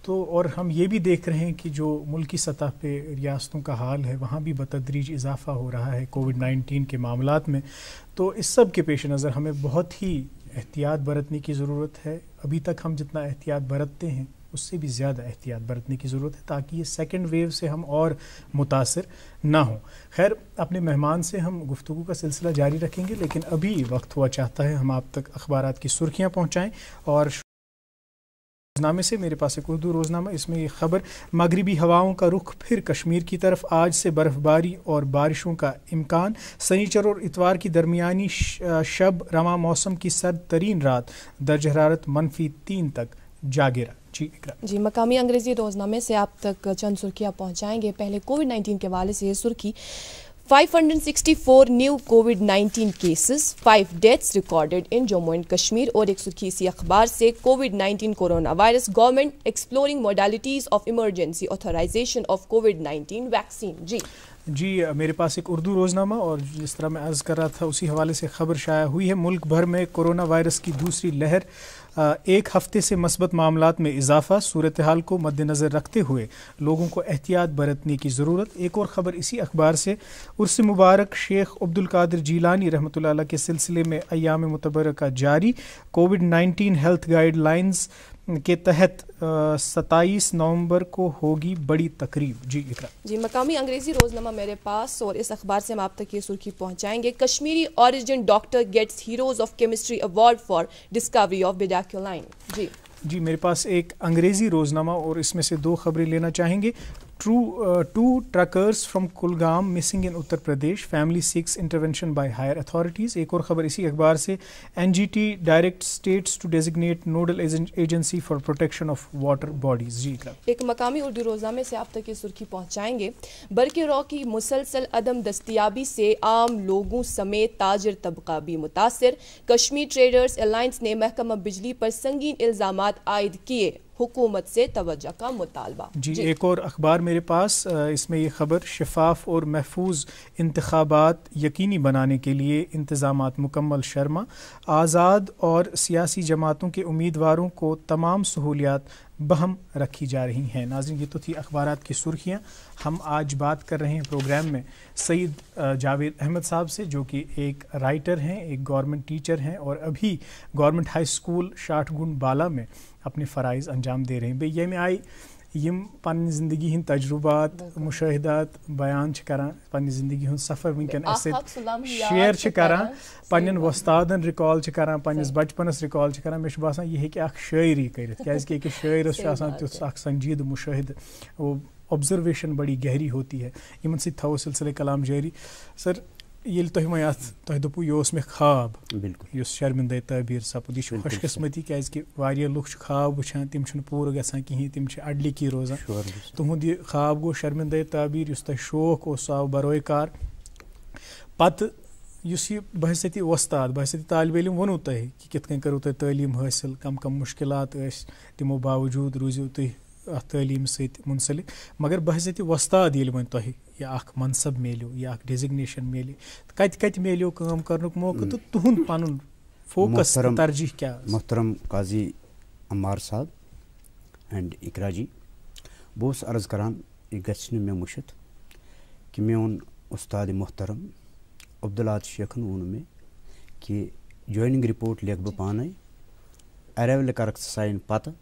S2: तो और हम ये भी देख रहे हैं कि जो मुल्की सतह पे रियासतों का हाल है वहाँ भी बतदरीज इजाफ़ा हो रहा है कोविड-19 के मामलात में। तो इस सब के पेश नज़र हमें बहुत ही एहतियात बरतने की ज़रूरत है। अभी तक हम जितना एहतियात बरतते हैं उससे भी ज़्यादा एहतियात बरतने की ज़रूरत है ताकि ये सेकंड वेव से हम और मुतासर ना हो। खैर, अपने मेहमान से हम गुफ्तगू का सिलसिला जारी रखेंगे, लेकिन अभी वक्त हुआ चाहता है हम आप तक अखबारात की सुर्खियाँ पहुँचाएँ। और रोज़नामे से मेरे पास एक उर्दू रोज़नामा, इसमें ये खबर, मगरिबी हवाओं का रुख फिर कश्मीर की तरफ, आज से बर्फ़बारी और बारिशों का इम्कान। शनिचर और इतवार की दरमियानी शब रवां मौसम की सर्द तरीन रात, दर्ज हरारत -3 तक जा गिरा। जी,
S3: मकामी अंग्रेज़ी रोज़नामे से आप तक चंद सुर्खियाँ पहुँचाएंगे। पहले कोविड-19 के हवाले से ये सुर्खी, 564 new covid cases, 5 deaths recorded in Jammu and Kashmir. और एक सुर्खी इसी अखबार से, कोविड-19 corona virus, government exploring modalities of emergency authorisation of covid vaccine.
S2: जी, मेरे पास एक उर्दू रोज़नामा और जिस तरह मैं अर्ज़ कर रहा था उसी हवाले से ख़बर शाया हुई है। मुल्क भर में कोरोना वायरस की दूसरी लहर, 1 हफ्ते से मस्बत मामलात में इजाफा, सूरत हाल को मद्देनज़र रखते हुए लोगों को एहतियात बरतने की ज़रूरत। एक और ख़बर इसी अखबार से, उर्स मुबारक शेख अब्दुल कादिर जीलानी रहमतुल्लाह अलैह के सिलसिले में अय्याम मुतबरका जारी। कोविड-19 हेल्थ गाइडलाइंस के तहत 27 नवंबर को होगी बड़ी तकरीब। जी,
S3: मकामी अंग्रेजी रोजनामा मेरे पास, और इस अखबार से हम आप तक ये सुर्खी पहुंचाएंगे, Kashmiri origin doctor gets heroes of chemistry award for discovery of bedaquiline.
S2: जी, मेरे पास एक अंग्रेजी रोजनामा और इसमें से 2 खबरें लेना चाहेंगे। 2 truckers from Kulgam missing in Uttar Pradesh, family seeks intervention by higher authorities. एक और ख़बर इसी अखबार से, NGT direct states to designate nodal agency for protection of water bodies. जी,
S3: एक मकामी उर्दू रोज़नामे से आप तक ये सुर्खी पहुँचाएंगे, बरके रॉ की मुसलसल अदम दस्तियाबी से आम लोगों समेत ताजर तबका भी मुतासर। कश्मीर ट्रेडर्स अलायंस ने महकमा बिजली पर संगीन इल्ज़ामात आयद किए, हुकूमत से तवज्जो का मुतालबा।
S2: जी, एक और अखबार मेरे पास, इसमें ये खबर, शफाफ और महफूज इंतखाबात यकीनी बनाने के लिए इंतजामात मुकम्मल। शर्मा, आज़ाद और सियासी जमातों के उम्मीदवारों को तमाम सहूलियात बहम रखी जा रही हैं। नाज़रीन, ये तो थी अखबारात की सुर्खियाँ। हम आज बात कर रहे हैं प्रोग्राम में सईद जावेद अहमद साहब से, जो कि एक राइटर हैं, एक गवर्नमेंट टीचर हैं और अभी गवर्नमेंट हाई स्कूल शाटगुन बाला में अपने फ़राइज़ अंजाम दे रहे हैं। बेह ये आई यम पन ज़िंदगी हिंद तजुर्बात मुशाहिदात बयान करान, पन ज़िंदगी हुंद सफ़र वनकन शेयर करान, पन्न वस्तादन रिकॉल करान, पन्निस बचपनस रिकॉल करान। मे बासान यह हेकि अख शायरी करित, क्याज़ि कि शायरस तुथ अख संजीद मुशाहिद, वो ऑब्जर्वेशन बड़ी गहरी होती है। यमन सि थो सिलसिले कलाम जारी। सर, ये तुम वो तुम दोपू यह मे ख्वाब, बिल्कुल शर्मिंदा तबीर सपद, यह खुशकिस्मती कि वारिया लुक ख्वाब वुचान, तिम पूरा गसान कहीं, तिम अडलिकी रोजान। तुहद यह ख्वाब गो शर्मिंदा तबीर, तुम शौक उस आव बरोए कार। पत बहसती वस्ताद, बहसती तालिब इल्म वोनू तुह कि कित कन करो तुह तालीम हासिल, कम कम मुश्किलात तिमो बावजूद रूजो तुह अथ तालीम सत मुंसलिक, मगर बहसती वस्ताद ये वन तुह या अख मनसब मेलो या अख डेजिग्नेशन मेले, कत कत मेलो काम करनुक मौका, तो तुहुंद पनुन फोकस तरजीह क्या?
S5: मोहतरम काजी अम्मार साहब एंड इकरा जी, बहुत अर्ज करान यह गि मे मुशत कि मेन उस्ताद मोहतरम अब्दुल्लात शेखन वोन मे कि जॉइनिंग रिपोर्ट लेख बह पाने, अरावल कर साइन पत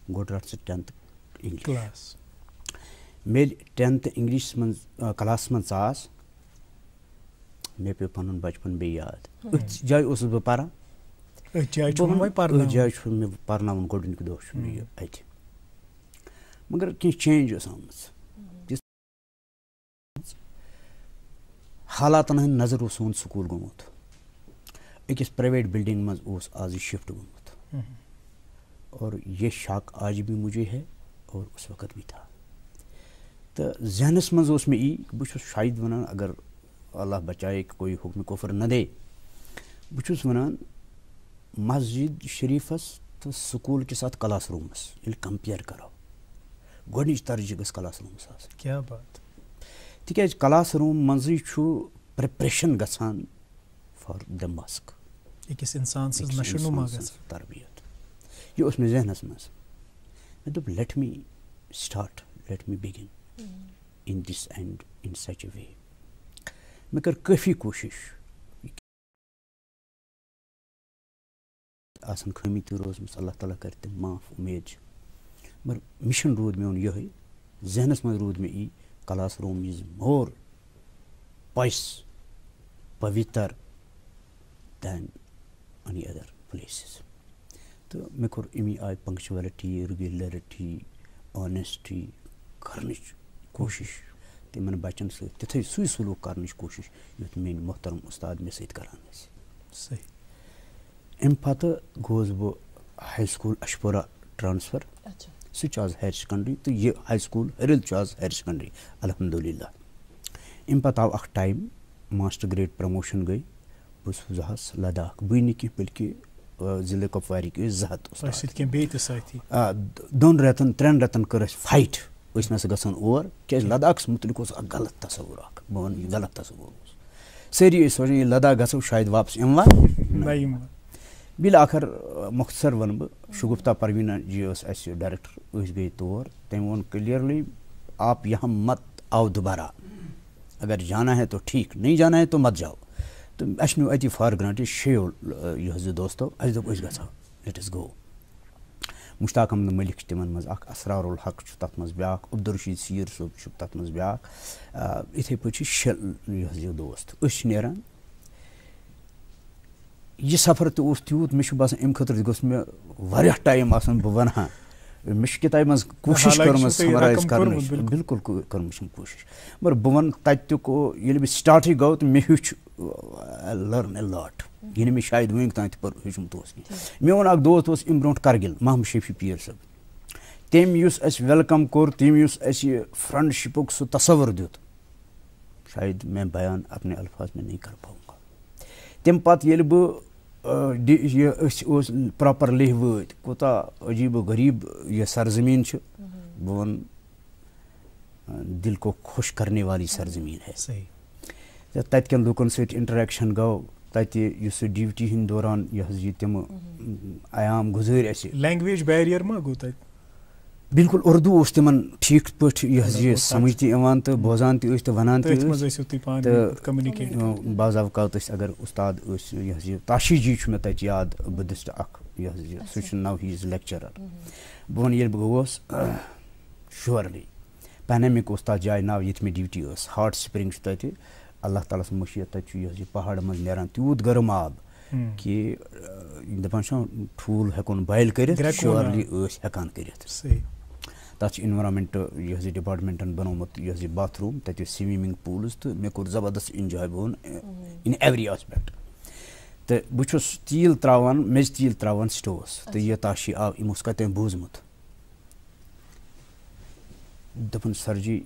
S5: गो रट 10th इंग्लिश। मेल 10th इंग्लिश मन क्लास मन आस, मे पे पन बचपन बे याद। अथ जाय उस बह पारान, जाय मे पारनावन गोडनिक दोह मे अत, मगर कह चेंज आमज, हालातन हंद नजर वो सोन स्कूल गोमुत, अकिस प्राइवेट बिल्डिंग मज आज शिफ्ट गोमुत, और ये शक आज भी मुझे है और उस वक़्त भी था। तो जहनस मज मे बस शायद वन अगर अल्लाह बचाए कि कोई हुक्म कुफर न दे, बस वन मस्जिद शरीफस तो स्कूल के साथ क्लास रूमस ये कंपेयर करो, गोडनिच तरजीह गस क्लास रूमस आस।
S2: क्या बात,
S5: तिकाज क्लास रूम मजी प्रिपरेशन गसान फॉर द मस्क,
S2: अकिस इंसान सज नशोनुमा गसान
S5: तरबियत, ये उस मे जहनस मज मे दोप let me start, let me begin in this and in such a way. मे कर काफ़ी कोशिश, आसन खमी तो रोजमस, अल्लाह ताला कर तम माफ, उम्मीद, मगर मिशन रूद मे यही जहनस मज rude may class room is more price पवित्र दैन एनी अदर प्लेसेस। तो मे कोर अमी आय पंक्चुअलिटी, रेगुलरिटी, ऑनेस्टी कर कोशिश, तिमन बचन सत तिथे सु सलूक कर कोशिश युत मेन मोहतरम उस्ताद मे सत करान।
S2: सही।
S5: अम पत गोस बह हाई स्कूल अशपुरा ट्रांसफर, सह आज हायर सेकेंडरी, तो ये हाई स्कूल हरिल आज हायर सेकेंडरी अल्हम्दुलिल्लाह। अम पत आव अख टाइम मास्टर ग्रेड प्रमोशन गई, बस जहास लद्दाख, बी न कह बल्कि जिले कुपवारी के 2 रेतन 3 रेतन कर फाइट ना गसान और क्या लद्दाख मुतलिक गलत तस्वुर, बह वन यह गलत तस्वुर, सारी सोचान ये लद्दाख गो शायद वापस इमवा बिल आखिर मुख्तसर वन बह, शगुफ्ता परवीना जी डायरेक्टर गई तौर, तम वो क्लियरली आप यहाँ मत आओ दोबारा, अगर जाना है तो ठीक, नहीं जाना है तो मत जाओ। तो अस न्यू अति फॉर ग्रांटेड शेल यह दोस्तों, अस दोप गो लेट अस गो। मुश्ताक अहमद मलिक तिमन मज अख, असरारुल हक तथ मज ब्याख, अब्दुलरशीद सीर सोब तथ मज ब्याख, इथे पे शेल यह दोस्त अस नेरान। यह सफर तो तूत मे बसान अम खतर गोस मे वारिया टाइम आसान, बह वनहा मे किताब मज कोशिश कर समराइज कर, बिल्कुल कर कोशिश, मगर बह वन तक ये स्टार्ट गो तो मे हेच लर्न ए लॉट, ये मे शायद वन तान हेचमुत मे वो अख दोस्त अम ब्रो करगिल महमद शफी पीर सब, तम वेलकम कोर, तम फ्रेंडशिपुक सह तस्वर दुत, शायद मैं बयान अपने अल्फाज में नहीं कर पाऊँगा। तम पत ये बह ये प्रॉपर लेह वत कोता अजीब गरीब ये सरजमीन बह वन दिल को खुश करने वाली सरजमीन है।
S2: सही
S5: तत के लूकन सहित इंटरेक्शन गो तत ड्यूटी हंद दौरान यह तम आयाम गुजर
S2: लैंग्वेज बैरियर मा गो तत
S5: बिल्कुल उर्दू तिमन ठीक पे यह समझ तो बोजान तो वनान बाज़ अवकात अगर उस्ताद यह ताशी जी मे तत याद बुद्धिस्ट यह सह नाव ही इज लेक्चरर बह वन ये गोस श्योरली पैनामिक तथ जाए नाव ये मे ड्यूटी हॉट स्प्रिंग तत अल्लाह ताला मशीयत तत यह पहाड़ मज नान तूत गर्म आब कि दपान ठूल हेकोन बॉयल कर श्योरली हेकान कर तथ इन्वायरमेंट यह डिपार्टमेंटन बनोमुत यह बाथरूम तत स्विमिंग पूल्स तो मे कोर जबरदस्त इंजॉय बह इन एवरी आस्पेक्ट तो बहुत तील त्रावान मेज तील त्रावान स्टोवस तो यह ताशी आव यमो कतन बूजमुत दपन सर जी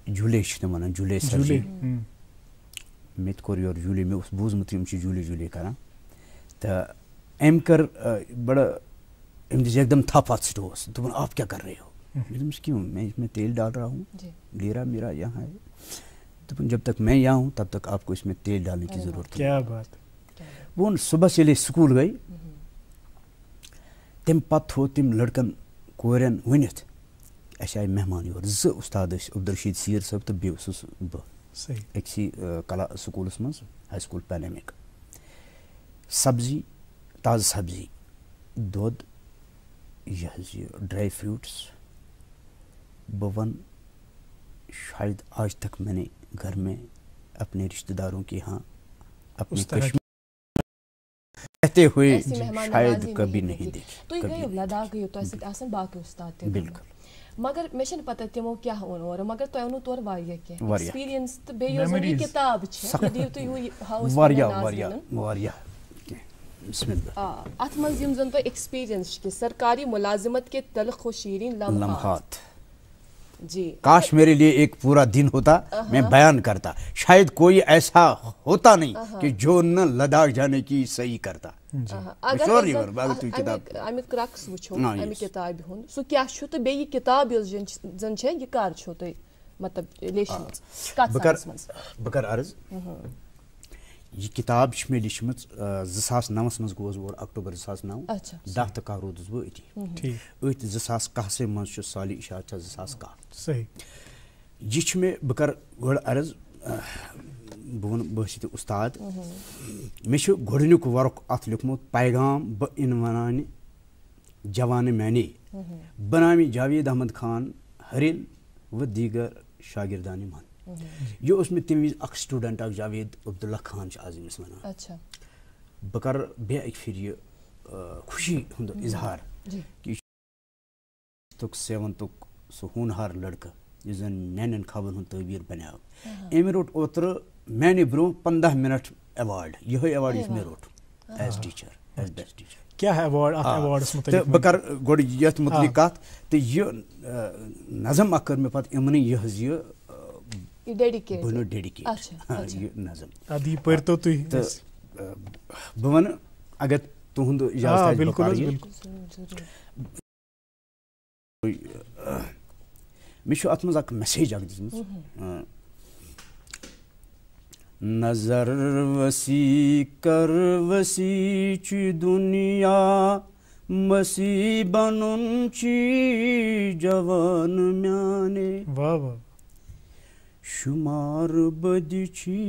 S5: झूले वन झूले सर जी मे कोर योर झूले मे बूजमुत झूले झूले करान तो अम कर बड़ा अम दिस एकदम थप अत स्टोवस दोपन आप क्या कर रहे हो क्यों मैं इसमें तेल डाल रहा हूँ लेरा मेरा यहाँ है तो जब तक मैं यहाँ हूँ तब तक आपको इसमें तेल डालने की जरूरत है।
S2: क्या बात
S5: वो सुबह से स्कूल गई तम पत थो तम लड़कन कोरन वनित अस आए मेहमान योर जो उस्ताद अब्दुलरशीद सीर साहब तो बे बह अक्सी कला स्कूलस मज हाई स्कूल पैनामिक सब्जी ताज़ सब्जी दूध यह ड्राई फ्रूट्स बह वन शायद आज तक मैंने घर में अपने रिश्तेदारों के यहाँ अपने कश्मीर रहते हुए शायद कभी नहीं देखी।
S3: तो लद्दाख गयो तो बाकी उस्ताद
S5: बिल्कुल
S3: मगर मे पता तमो क्या और मगर तो अनु तौर वारिया के एक्सपीरियंस तो बे यो किताब छ दियो तो यू हाउस
S5: वारिया
S3: अत मज यम जन तो एक्सपीरियंस के सरकारी मुलाजिमत के तल्ख व शीरीन लम्हात जी
S5: काश मेरे लिए एक पूरा दिन होता मैं बयान करता शायद कोई ऐसा होता नहीं कि जो न लद्दाख जाने की सही करता।
S3: अमिक क्रक्स वुचो अमि किताब हुन सो क्या छु तो बे ये किताब जन छे ये कार छु तो मतलब लेशमस कत सास मस
S5: बकर अर्ज ये किताब मे लिखम 2009 मज गोस और अक्टूबर 2009 10 तक रोदस बह अति अत 2010 से मज साल इशात 2010
S2: सही
S5: यह मे बकर गोड़ अर्ज बह बस उस्ताद मे गोडनुक वर्क अत लिखमुत पैगाम ब इन वनान जवान मैने बनामी जावेद अहमद खान हरिल व दीगर शागिर्दान मन यह मे तम वज स्टूडेंट जावेद अब्दुल्ला खान आज अमिस वन बह कर बे अक फिर यह खुशी हुंद इजहार कि 7th सह होनहार लड़का यह जन मान खबन हुंद तबीर बनाव अमि रोट ओतर माने ब्रो 15 मिनट अवार्ड यह अवार्ड मे रोट as teacher as best teacher
S2: क्या है अवार्ड
S5: बह कर गोड़ यथ मुतलिक कत तो यह नज़म अख कर मे पत इमन यह
S3: डेडिकेट
S5: ये नज़म
S2: अदी परतो तु
S5: बह वन अगर तुहद इजाजत
S2: बिल्कुल
S5: मे अत मज मैसेज दिस नजर वसी कर वसी ची दुनिया मसी बनुन ची जवान म्याने
S2: वाह वाह
S5: शुमार बदिची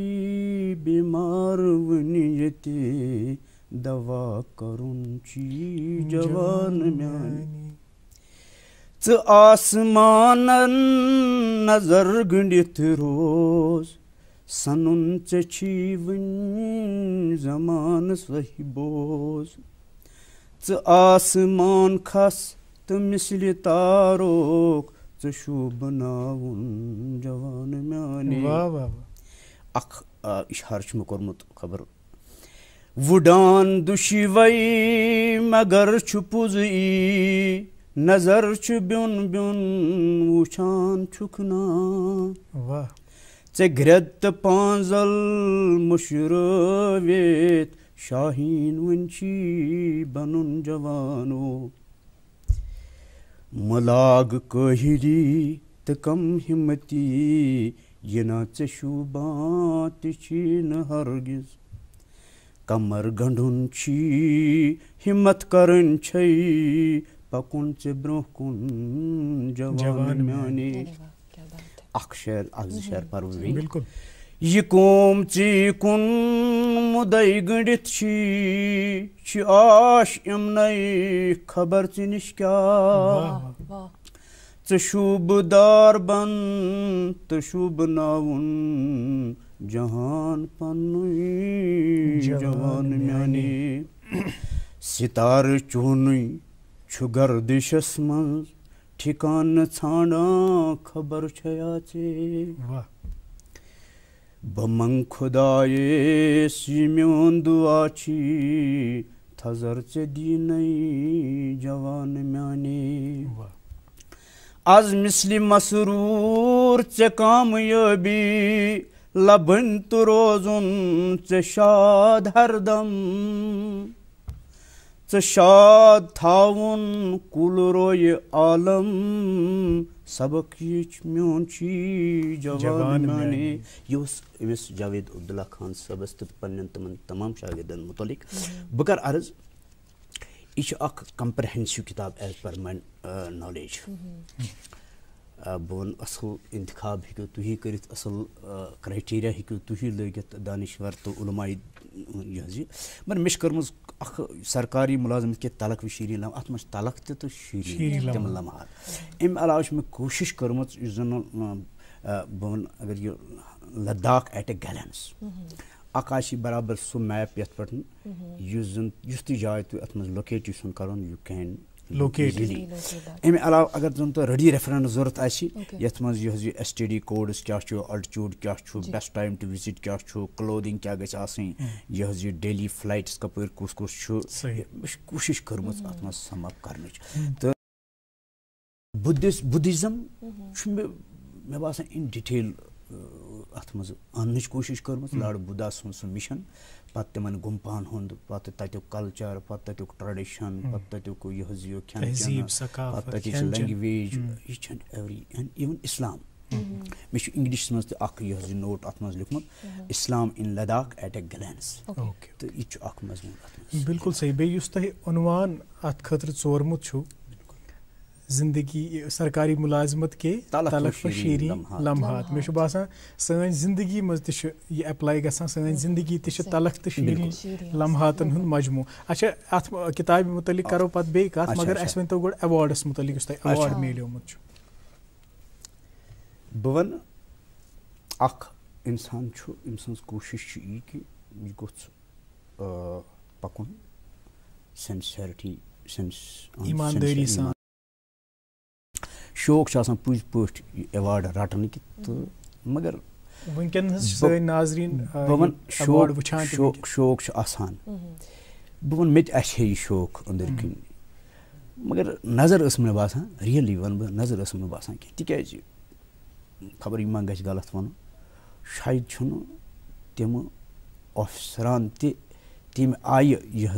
S5: बीमार वनियते दवा करुंची जवान म्यानी च आसमानन नजर गंडित रोज सनुन ची वन जमान सही बोज च आसमान खस त मिसल तारोक बनावन जवान म्याने अख इशार मे कोरमुत खबर वुडान दुशिवई मगर छुपुज नजर ब्युन ब्युन वुचान छुकना चे ग्रेत पांजल मुशरवेत शाहीन वंची बनुन जवानो मलाग कहरी त कम हिम्मती ये ना चशुबात न हरगिज कमर गंढुन छी हिम्मत करन छै पकुन चे ब्रोह कुन जवान म्याने अख शेर परवी
S2: बिल्कुल
S5: ये कोम ची कुन मुदई गंडित छी आश यमनई खबर ची निष्क्या शुभ दार बन शुभ नाउन जहान पन्नुई जवान म्याने सितार चुनुई छु गर्दिशस मंज ठिकान छाना खबर छयाचे बमंग खुदाये सिम्योन दुआची थजर चे दीनई जवान म्याने आज मिसली मसरूर चे कामयाबी लबन तो रोजुन चे शाद हरदम चे शाद थाउन कुल रोय आलम सबक यच म्योन छी जवान म्याने युस इमिस जावेद अब्दुल्ला खान सबस तो पन्नन तमाम शागिर्दन मुतलिक बकर अर्ज इच अक कंप्रहेंसिव किताब as per my knowledge bone असल इंतखाब हिकु तुही करित असल क्राइटेरिया हिकु तुही लगित दानिश्वर तो उलमाई यह मगर मिश करमज अख सरकारी मुलाजमत के तलक व शीरी लम्हा अत मज तलक तो शीरी तम लम्हा अम अलाव मे कोशिश करमज बोन अगर यह लद्दाख एट ए गैलेंस आकाशी बराबर सो मैप यथ पे युस ती जाय तो अत मज लोकेट युसन करन यू कैन लोकेट अमे अलाव अगर जन तो रेडी रेफरेंस जरूरत आसी यथ मज यह एसटीडी कोड्स क्या छु अल्टीट्यूड क्या छु बेस्ट टाइम टू विजिट क्या छु क्लोथिंग क्या गछ आसनी यह डेली फ्लाइट्स कपर कुस कुस छु कोशिश करमस अत मज समअप करनच तो बुद्धिज्म छु मे बासन इन डिटेल अत मज अनच कोशिश करमस लॉर्ड बुद्धा सुन सु मिशन पत तिमन गुम्पान हुंद पत तत्युक कल्चर पत तत्युक ट्रेडिशन पत तत्युक यह खान पत तत्युक language each and every and even इस्लाम मे इंग्लिश मज अख यह नोट अत मज लिखमत इस्लाम in Ladakh at a glance तो यह अख मजमून
S2: बिल्कुल सही बे युस तह उन्वान अत खतर चोरमुत छु जिंदगी सरकारी मुलाजमत के तलक शीरी लम्हात मे बासान सन जिंदगी मज तह एप्लाई गसान सन जिंदगी तह तलक तो शीरी लम्हातन हुंद मजमू अच्छा अत किताब मुतलिक करो पत बे कत मगर अस वन तो गोड अवार्ड्स मुतलिक उस तह अवार्ड मिलियोमुत छु
S5: बवन अख इंसान छु इंसान कोशिश छु ई कि यह गोछ पकुन सिंसियरिटी
S2: ईमानदारी सान
S5: शौक पुज पट अवार्ड रटन कि तो मगर
S2: वनकन नाजरीन
S5: शौक आसान बन मे ये शौक अंदर कन मगर नजर मे बासान रियली वन बह नजर मे बासान कि तिकाज खबर मा गछ गलत वन शायद छुन तम ऑफिसरान तम आय यह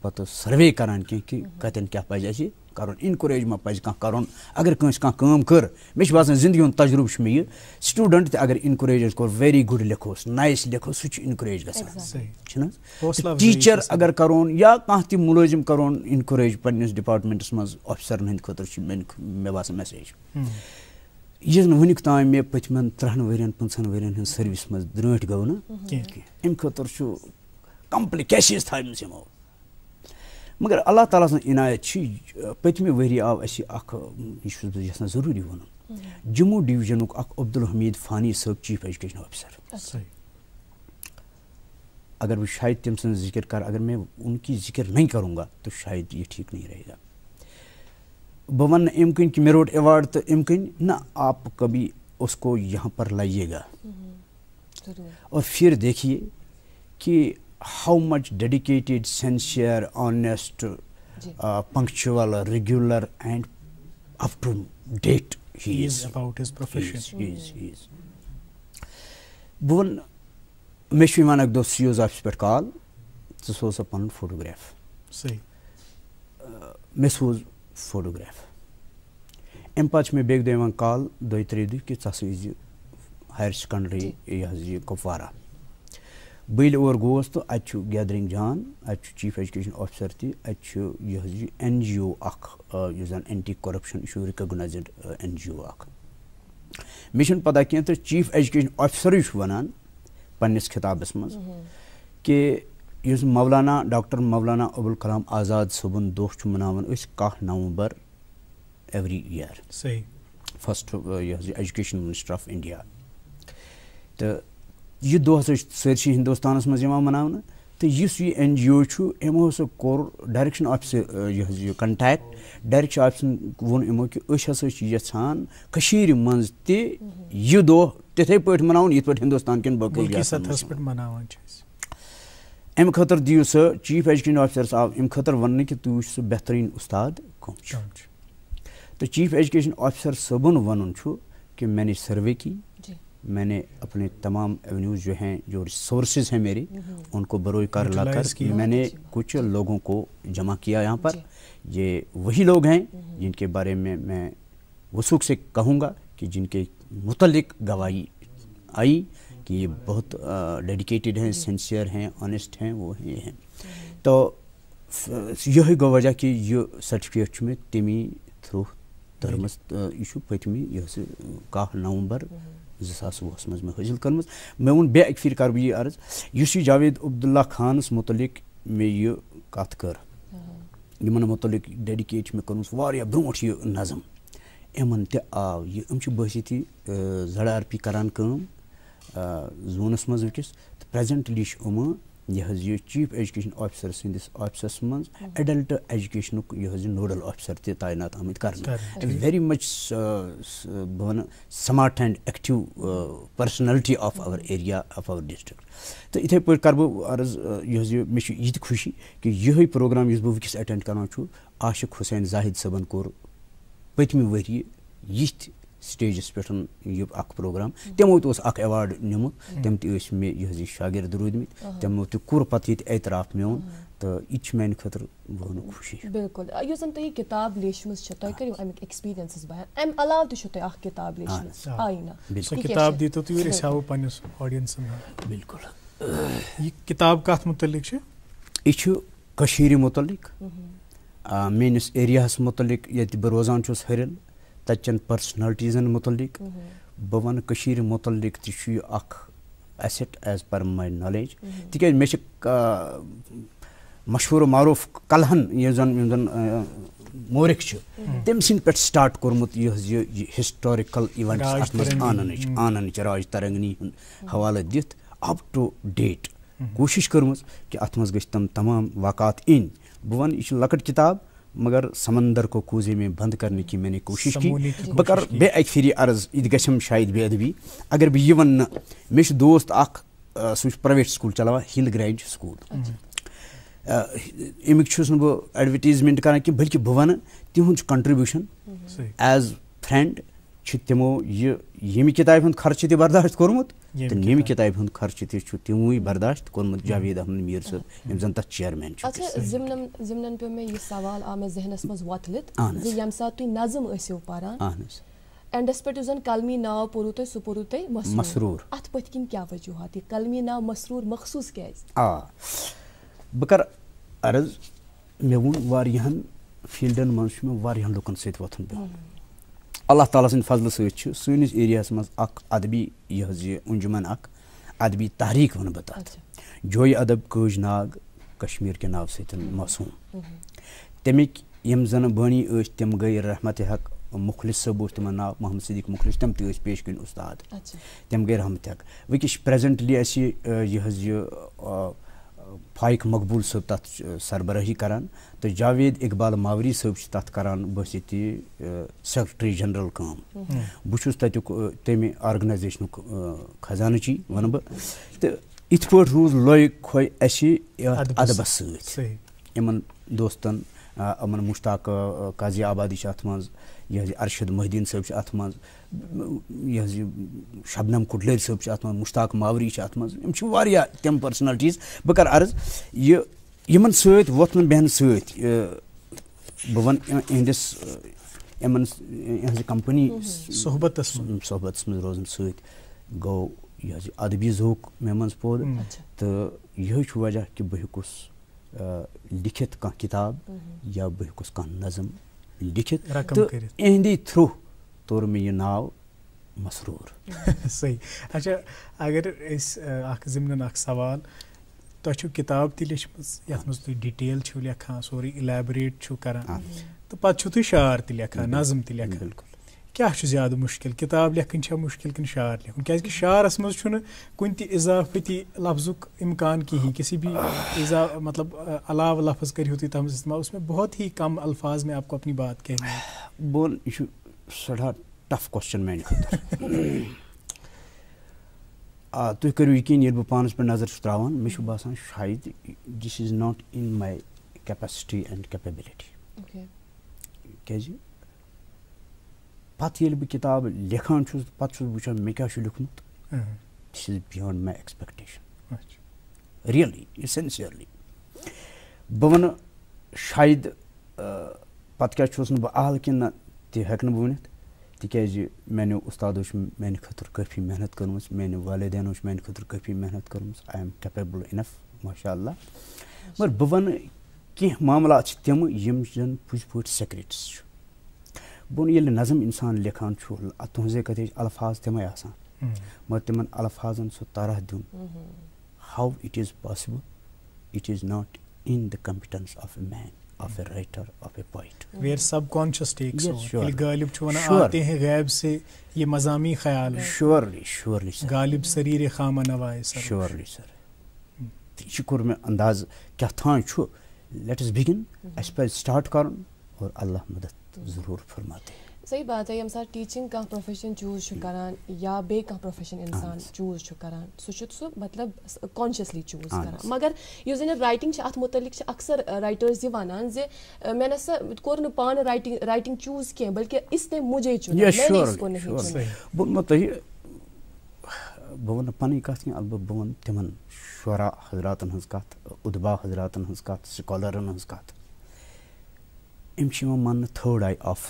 S5: पत सर्वे करान कि कतन क्या पज अस करन इनकरेज मा पज कह करन अगर कंस कह काम कर मे बासान जिंदगी हुंद तजुर्बह मे यह स्टूडेंट ते अगर इनकरेज कर वेरी गुड लिखोस नाइस लिखोस सह इनकरेज गसान टीचर अगर करोन या कह ति मुलाजिम करोन इनकरेज पन्निस डिपार्टमेंटस मज ऑफिसरन हंद खतर मे बासान मैसेज यह वनिक ताम मे पतमन 30 वरियन 50 वरियन हंद सर्विस मज द्रट गो ना अम खतर कम्प्लिकेशंस थामस यमो मगर अल्लाह ताला सन इनायत पतमे वरी आव अस यह जरूरी वन जम्मू डिवीजन अब्दुल हमीद फानी साहब चीफ एजुकेशन ऑफिसर अगर मैं शायद तम सन जिक्र कर अगर मैं उनकी जिक्र नहीं करूँगा तो शायद ये ठीक नहीं रहेगा बह वन अमकन कि मे रोट अवार्ड तो अमकन ना आप कभी उसको यहाँ पर लाइएगा और फिर देखिए कि how much dedicated, sincere, honest, punctual, regular and up to date he is
S2: about his profession.
S5: He is. Bon, may one अक दो CEO's ऑफिस पे कॉल ژٕ سوز سا پَنُن فوٹوگراف
S2: صحیح
S5: مےٚ سوز فوٹوگراف اَمہِ پَتہٕ چھِ مےٚ بیٚکہِ دۄہ یِوان کال 2-3 دۄہ کہِ ژٕ ہسا ییٖزِ ہایر سیکنڈری یہِ حظ یہِ کُپوارہ بہٕ ییٚلہِ اور گوس تہٕ اَتہِ چھُ گیدرِنٛگ جان اَتہِ چھُ چیٖف ایجوکیشن آفِسر تہِ اَتہِ چھُ یہِ حظ یہِ NGO اکھ یُس زن اینٹی کرپشن یہِ چھُ رِکگنایزٕڈ NGO اکھ مےٚ چھُنہٕ پتہ کینٛہہ تہٕ چیٖف ایجوکیشن آفِسرٕے چھُ وَنان پننِس خِطابس منٛز کہِ یُس مولانا ڈاکٹر مولانا ابوالکلام آزاد صٲبُن دۄہ چھُ مناوان أسۍ 1 نومبر ایوری یِیر
S2: صحیح
S5: فسٹ یہِ حظ یہِ ایجوکیشن منسٹر آف انڈیا تہٕ یہِ دۄہ ہسا چھُ سٲرسٕے ہندوستانس منٛز یِوان مناونہٕ تہٕ یُس یہِ NGO چھُ یِمو ہسا کوٚر ڈایریکشن آفِس یہِ حظ یہِ کنٹیکٹ ڈایریکشن آفِسن ووٚن یِمو کہِ أسۍ ہسا چھِ یژھان کٔشیٖرِ منٛز تہِ یہِ دۄہ تِتھٕے پٲٹھۍ مناوُن یِتھ پٲٹھۍ ہندوستان کٮ۪ن باقٕے اَمہِ خٲطرٕ دِیِو سا چیٖف ایجوکیشن آفِسرس آو اَمہِ خٲطرٕ وننہٕ کہِ تُہۍ وٕچھِو سُہ بہتریٖن اُستاد کٕم چھُ तो चीफ एजुकेशन ऑफिसर सबन वन कि मैंने सर्वे की मैंने अपने तमाम एवेन्यूज जो हैं जो रिसोर्सेज हैं मेरे उनको बरोए कार लाकर मैंने कुछ लोगों को जमा किया यहाँ पर ये वही लोग हैं जिनके बारे में मैं वसूख से कहूँगा कि जिनके मुतल्लिक गवाही आई कि ये बहुत डेडिकेटेड हैं सिंसियर हैं ऑनेस्ट हैं वो ये हैं तो यही गो वजह कि ये सर्टिफिकेट में तमी थ्रू धर्मस यह पतमी यह 1 नवंबर 2020 मज हासिल कर्म मे वो बे फिर कर बह यह अर्ज इस जावेद अब्दुल्ला खानस मुतलिक मे यह कत कर इन मुतलिक डेडिकेट मे कर्म ब्रोट यह नज़म इन तव यह बहसीती ZRP करान जोनस मज वस प्रेजेंटली यह चीफ एजुकेशन ऑफिसर सदिस ऑफिसस मज एडल्ट एजुकेशन यह नोडल ऑफिसर तैनात आमत कर वेरी मच बह smart and active personality of our area of our district तो इथे पे कर अर्ज यह मे खुशी कि यह प्रोग्राम इस बस अटेंड करान आशिक हुसैन जाहिद सबन कोर पतम वरी यिथ स्टेजस पे यह प्रोग्राम तमो तो एवार्ड निमुत तम मे यह शागिर्द रूदमित तमो कोर पत ये एतराफ मेन तो यह मान खतर बहुत खुशी
S3: बिल्कुल यह जन तुम किताब लेचमज करो अमिक एक्सपीरियंस बयान अम अलाव तुम किताब लेचमज आईना
S2: किताब दीतो तुम हावो पन्निस ऑडियंस
S5: बिल्कुल
S2: यह किताब कत मुतलिक
S5: यह कशीर मुतलिक मेनिस एरियास मुतलिक ये बह रोजान हरिल तचन पर्सनैलिटीजन मुतलिक बह वन कशीर मुतलिक तक एसेट एज पर माय नॉलेज तिक मे मशहूर मारूफ कलहन ये जन मोरिक तम सिंद पे स्टार्ट कोर्मुत यह हिस्टोरिकल इवेंट्स आनन राज तरंगनी हवाले दिथ अप टू डेट कोशिश कर्म कि अत मज गम तमाम वाक़ात इन बह वन यह लकट किताब मगर समंदर को कूजे में बंद करने की मैंने कोशिश की बह कर बे एक फिर अर्ज यह गम शायद बेअदबी अगर बह यह वन मे दोस्त सह प्राइवेट स्कूल चलावान हिल ग्रेंज स्कूल अमिक बह एडवर्टीजमेंट कर बल्कि बह वन तिहुंद कंट्रीब्यूशन एज फ्रेंड तमो यह किताब हूँ खर्च ति बर्दाश्त कोर्मुत तो यम किताब हूँ खर्च तमो बर्दाश्त कोर्मुत जावेद अहमद मीर साहब यम जन तथ चेयरमैन
S3: ज़िमनन पे मे सवाल आ मे जहनस मज वतलित यम सात तुम नज़म आसियो पारान एंडस पे जन कलमी नाव पोरू तुम सह पोरू तुम मसरूर अत पत किन क्या वजूहत कलमी नाव मसरूर मखसूस क्या
S5: बह कर अर्ज मे वो वारियाहन फील्डन मज मे लुकन सत वोथन बिहुन अल्लाह ताला सद फजल सैनिस एरियास मज अदबी यह अंजुमन अदबी तहरीक वन बह तथ जोय अदब कज नाग कश्मीर के नाव सत मौसूम तमिक यम जन बानी तम गई रहमत हक मुखलिस सब तिम नाव मोहम्मद सिद्दीक मुखलिस तम पेश कन उस्ताद तम गई रहमत हक वस प्रेजेंटली यह फाइक मकबूल सब तथ सरबराही करान तो जावेद इकबाल मावरी सब तथ करान बस ये सेक्रेटरी जनरल काम बहुत तमें ऑर्गनाइजेशन खजानची वन बह तो इत पे रूज लोय खोय अदबस इन दोस्तन अमन मुश्ताक काजी आबादी अत मज यह अरशद मोहिद्दीन साहब अत मज यह शबनम कुटलर साहब अत मज मुश्ताक मावरी अत मज तम पर्सनलिटीज़ बह कर अर्ज यमन सत वोथन बेहन सत बह वन इहंदिस यमन यह कंपनी
S2: सोहबतस
S5: मज रोजन सत गो यह अदबी ज़ोक मे मज पौध तो यह वजह कि बह हेकुस लिखित कह किताब या बह हेकुस कह नज़म लिखित तो इहंदी थ्रू तोर मे यह नाव मसरूर
S2: सही अच्छा अगर ज़िमन सवाल तुम किताब ती लिखमज यथ मज तुम डिटेल छो लेखान सोरी इलेबरेट छो करान तो पत्त तुम शार ती लेखान नज़म ती लेखान
S5: बिल्कुल
S2: क्या ज़्यादा मुश्किल किताब लेखन मुश्किल कि शार लेखन क्या शारस मज कुन इजाफती लफ्जुक इम्कान कहीं किसी भी मतलब अलाव लफ्ज़ करो तुम तम इस्तेमाल उसमें बहुत ही कम अल्फाज में आपको अपनी बात कहनी है
S5: बोल यह सड़ा टफ क्वेश्चन मेरे खुद तुम करो यकीन ये पानस पे नजर त्रावान मे बासान शायद this is not in my capacity and capability क्या पत ये बह किताब लिखान पत वुचान मे क्या लिखमुत this is beyond my expectation really sincerely बह वन शायद पत क्या बह अहल कि न तह हेक वन तिकाज मेन उस्ताद मेरे खतर काफ़ी मेहनत कर्म मेन वालिदैन मेरे खतर काफ़ी मेहनत कर्म आई एम कैपेबल इनफ माशाअल्लाह मगर बह वन कह मामला तम यम जन पुज पट सेक्रेट्स बह ये नज़म इंसान लिखान तुजे कत अल्फाज तमें आसान मगर तिमन अल्फाजन सो तरह दिन how it is possible it is not in the competence of a man of a writer, of a poet.
S2: Where subconscious takes
S5: yes,
S2: over.
S5: sure.
S2: गालिब छुना आते हैं गैब से ये मज़ामी ख्याल है.
S5: Surely, surely sir.
S2: गालिब सरीर खामा नवाए सर.
S5: Surely sir. शुक्र में अंदाज क्या था छो. Let us begin. इस पर start करन और अल्लाह मदद ज़रूर फरमाते हैं.
S3: सही बात है यम सार टीचिंग का प्रोफेशन चूज करान या बे का प्रोफेशन इंसान चूज करान सो मतलब कॉन्शियसली चूज करान मगर यो जन राइटिंग अत मुतलिक अक्सर राइटर्स ये वनान जे मैंने कोर न पान राइटिंग चूज किया बल्कि इसने मुझे चुना मैंने इसको नहीं चुना
S5: बह वन पन कत अलबत् बह वन तिमन शुरा हजरातन हज कत उदबा हजरातन हज कत स्कॉलरन हज कत इम मान third I of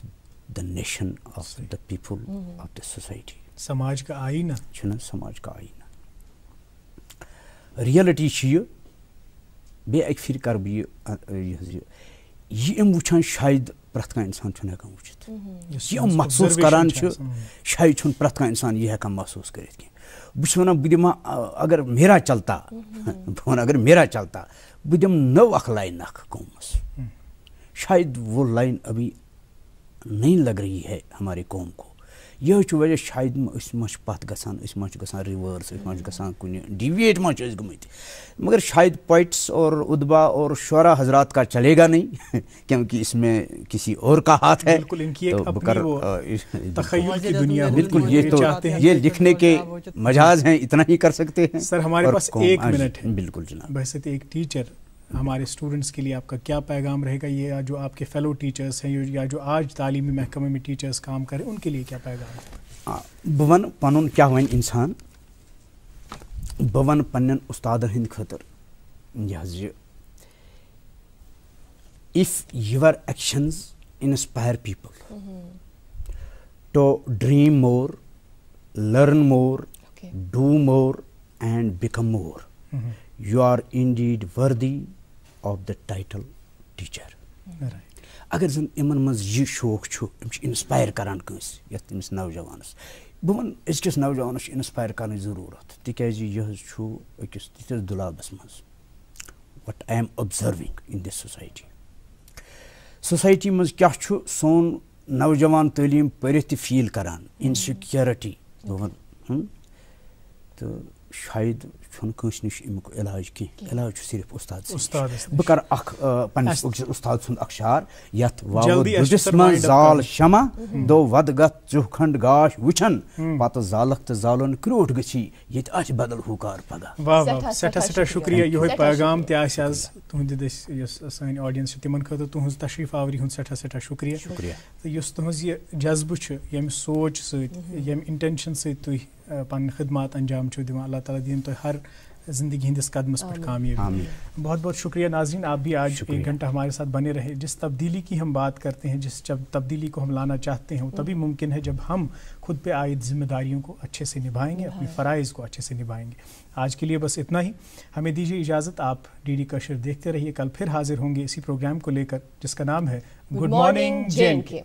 S5: the nation of the people of the society
S2: समाज का आईना
S5: समाज का आईना रियलिटी बे एक फिर कर यह वुचान शायद प्रत कह इंसान हेकान वुचित यह महसूस करान शायद प्रत कह इंसान यह हेकान महसूस कर बस वन बह दिमा अगर मेरा चलता बह वन अगर मेरा चलता बह दिम नव अख लाइन कौमस शायद वो लाइन अभी नहीं लग रही है हमारे कौम को यह वजह शायद पत गसान रिवर्स गसान कुन डिविएट गमत मगर शायद पोइट्स और उदबा और शुरा हजरात का चलेगा नहीं क्योंकि इसमें किसी और का हाथ है.
S2: बिल्कुल इनकी एक अपनी तख़य्युल की दुनिया
S5: बिल्कुल ये लिखने के मजाज हैं इतना ही कर सकते हैं.
S2: सर हमारे पास 1 मिनट है.
S5: बिल्कुल जनाब.
S2: वैसे एक टीचर हमारे स्टूडेंट्स के लिए आपका क्या पैगाम रहेगा ये जो आपके फेलो टीचर्स हैं या जो आज तालीमी महकमे में टीचर्स काम करें उनके लिए क्या पैगाम है?
S5: बह वन पन क्या वन इंसान बह वन पन्न उस्तादन हिंद खतर यह if your actions inspire people to dream more learn more do more and become more you are indeed worthy of the title teacher.
S2: Right.
S5: अगर जन इमन मज यह शौक इंस्पायर करान कंस यस नौजवानस बह वन अजकिस नौजवानस इंस्पायर कर जरूरत तिकाज यह अकिस तिस दुलाबस मज what I am observing in this society मज क्या सोन नौजवान तालीम पढ़ित फील करान इनसिक्योरिटी बह वन तो शायद छुन कंस निश अमुक इलाज की इलाज सिर्फ उस्ताद
S2: उस्ताद
S5: बह कर अख पन्निस उस्ताद सुंद अक्षार यथ वाव
S2: जल्दी
S5: दुजिस मन जाल शमा दो वद गत चुखंड गाश वुचन पत जालक त जालन क्रोट गछि यत आछ बदल हुकार पगा
S2: वाह वाह सठा शुक्रिया यो पैगाम ते आस आज तुहंद यस सन ऑडियंस तिमन खत तुहंज तशरीफ आवरी हुन सठा शुक्रिया तो यस तुहंज ये जज्बु छ यम सोच सहित यम इंटेंशन सहित तुह पन खिदमत अंजाम छो दिवान अल्लाह ताला दिन तो हर ज़िंदगी हिंदस कदमस पर कामयाबी। बहुत बहुत शुक्रिया नाज़रीन, आप भी आज एक घंटा हमारे साथ बने रहे। जिस तब्दीली की हम बात करते हैं, जिस तब्दीली को हम लाना चाहते हैं, वो तभी मुमकिन है जब हम खुद पे आयद जिम्मेदारियों को अच्छे से निभाएंगे, अपनी फ़राइज़ को अच्छे से निभाएंगे। आज के लिए बस इतना ही, हमें दीजिए इजाज़त। आप DD कशर देखते रहिए। कल फिर हाजिर होंगे इसी प्रोग्राम को लेकर जिसका नाम है गुड मॉर्निंग JNK।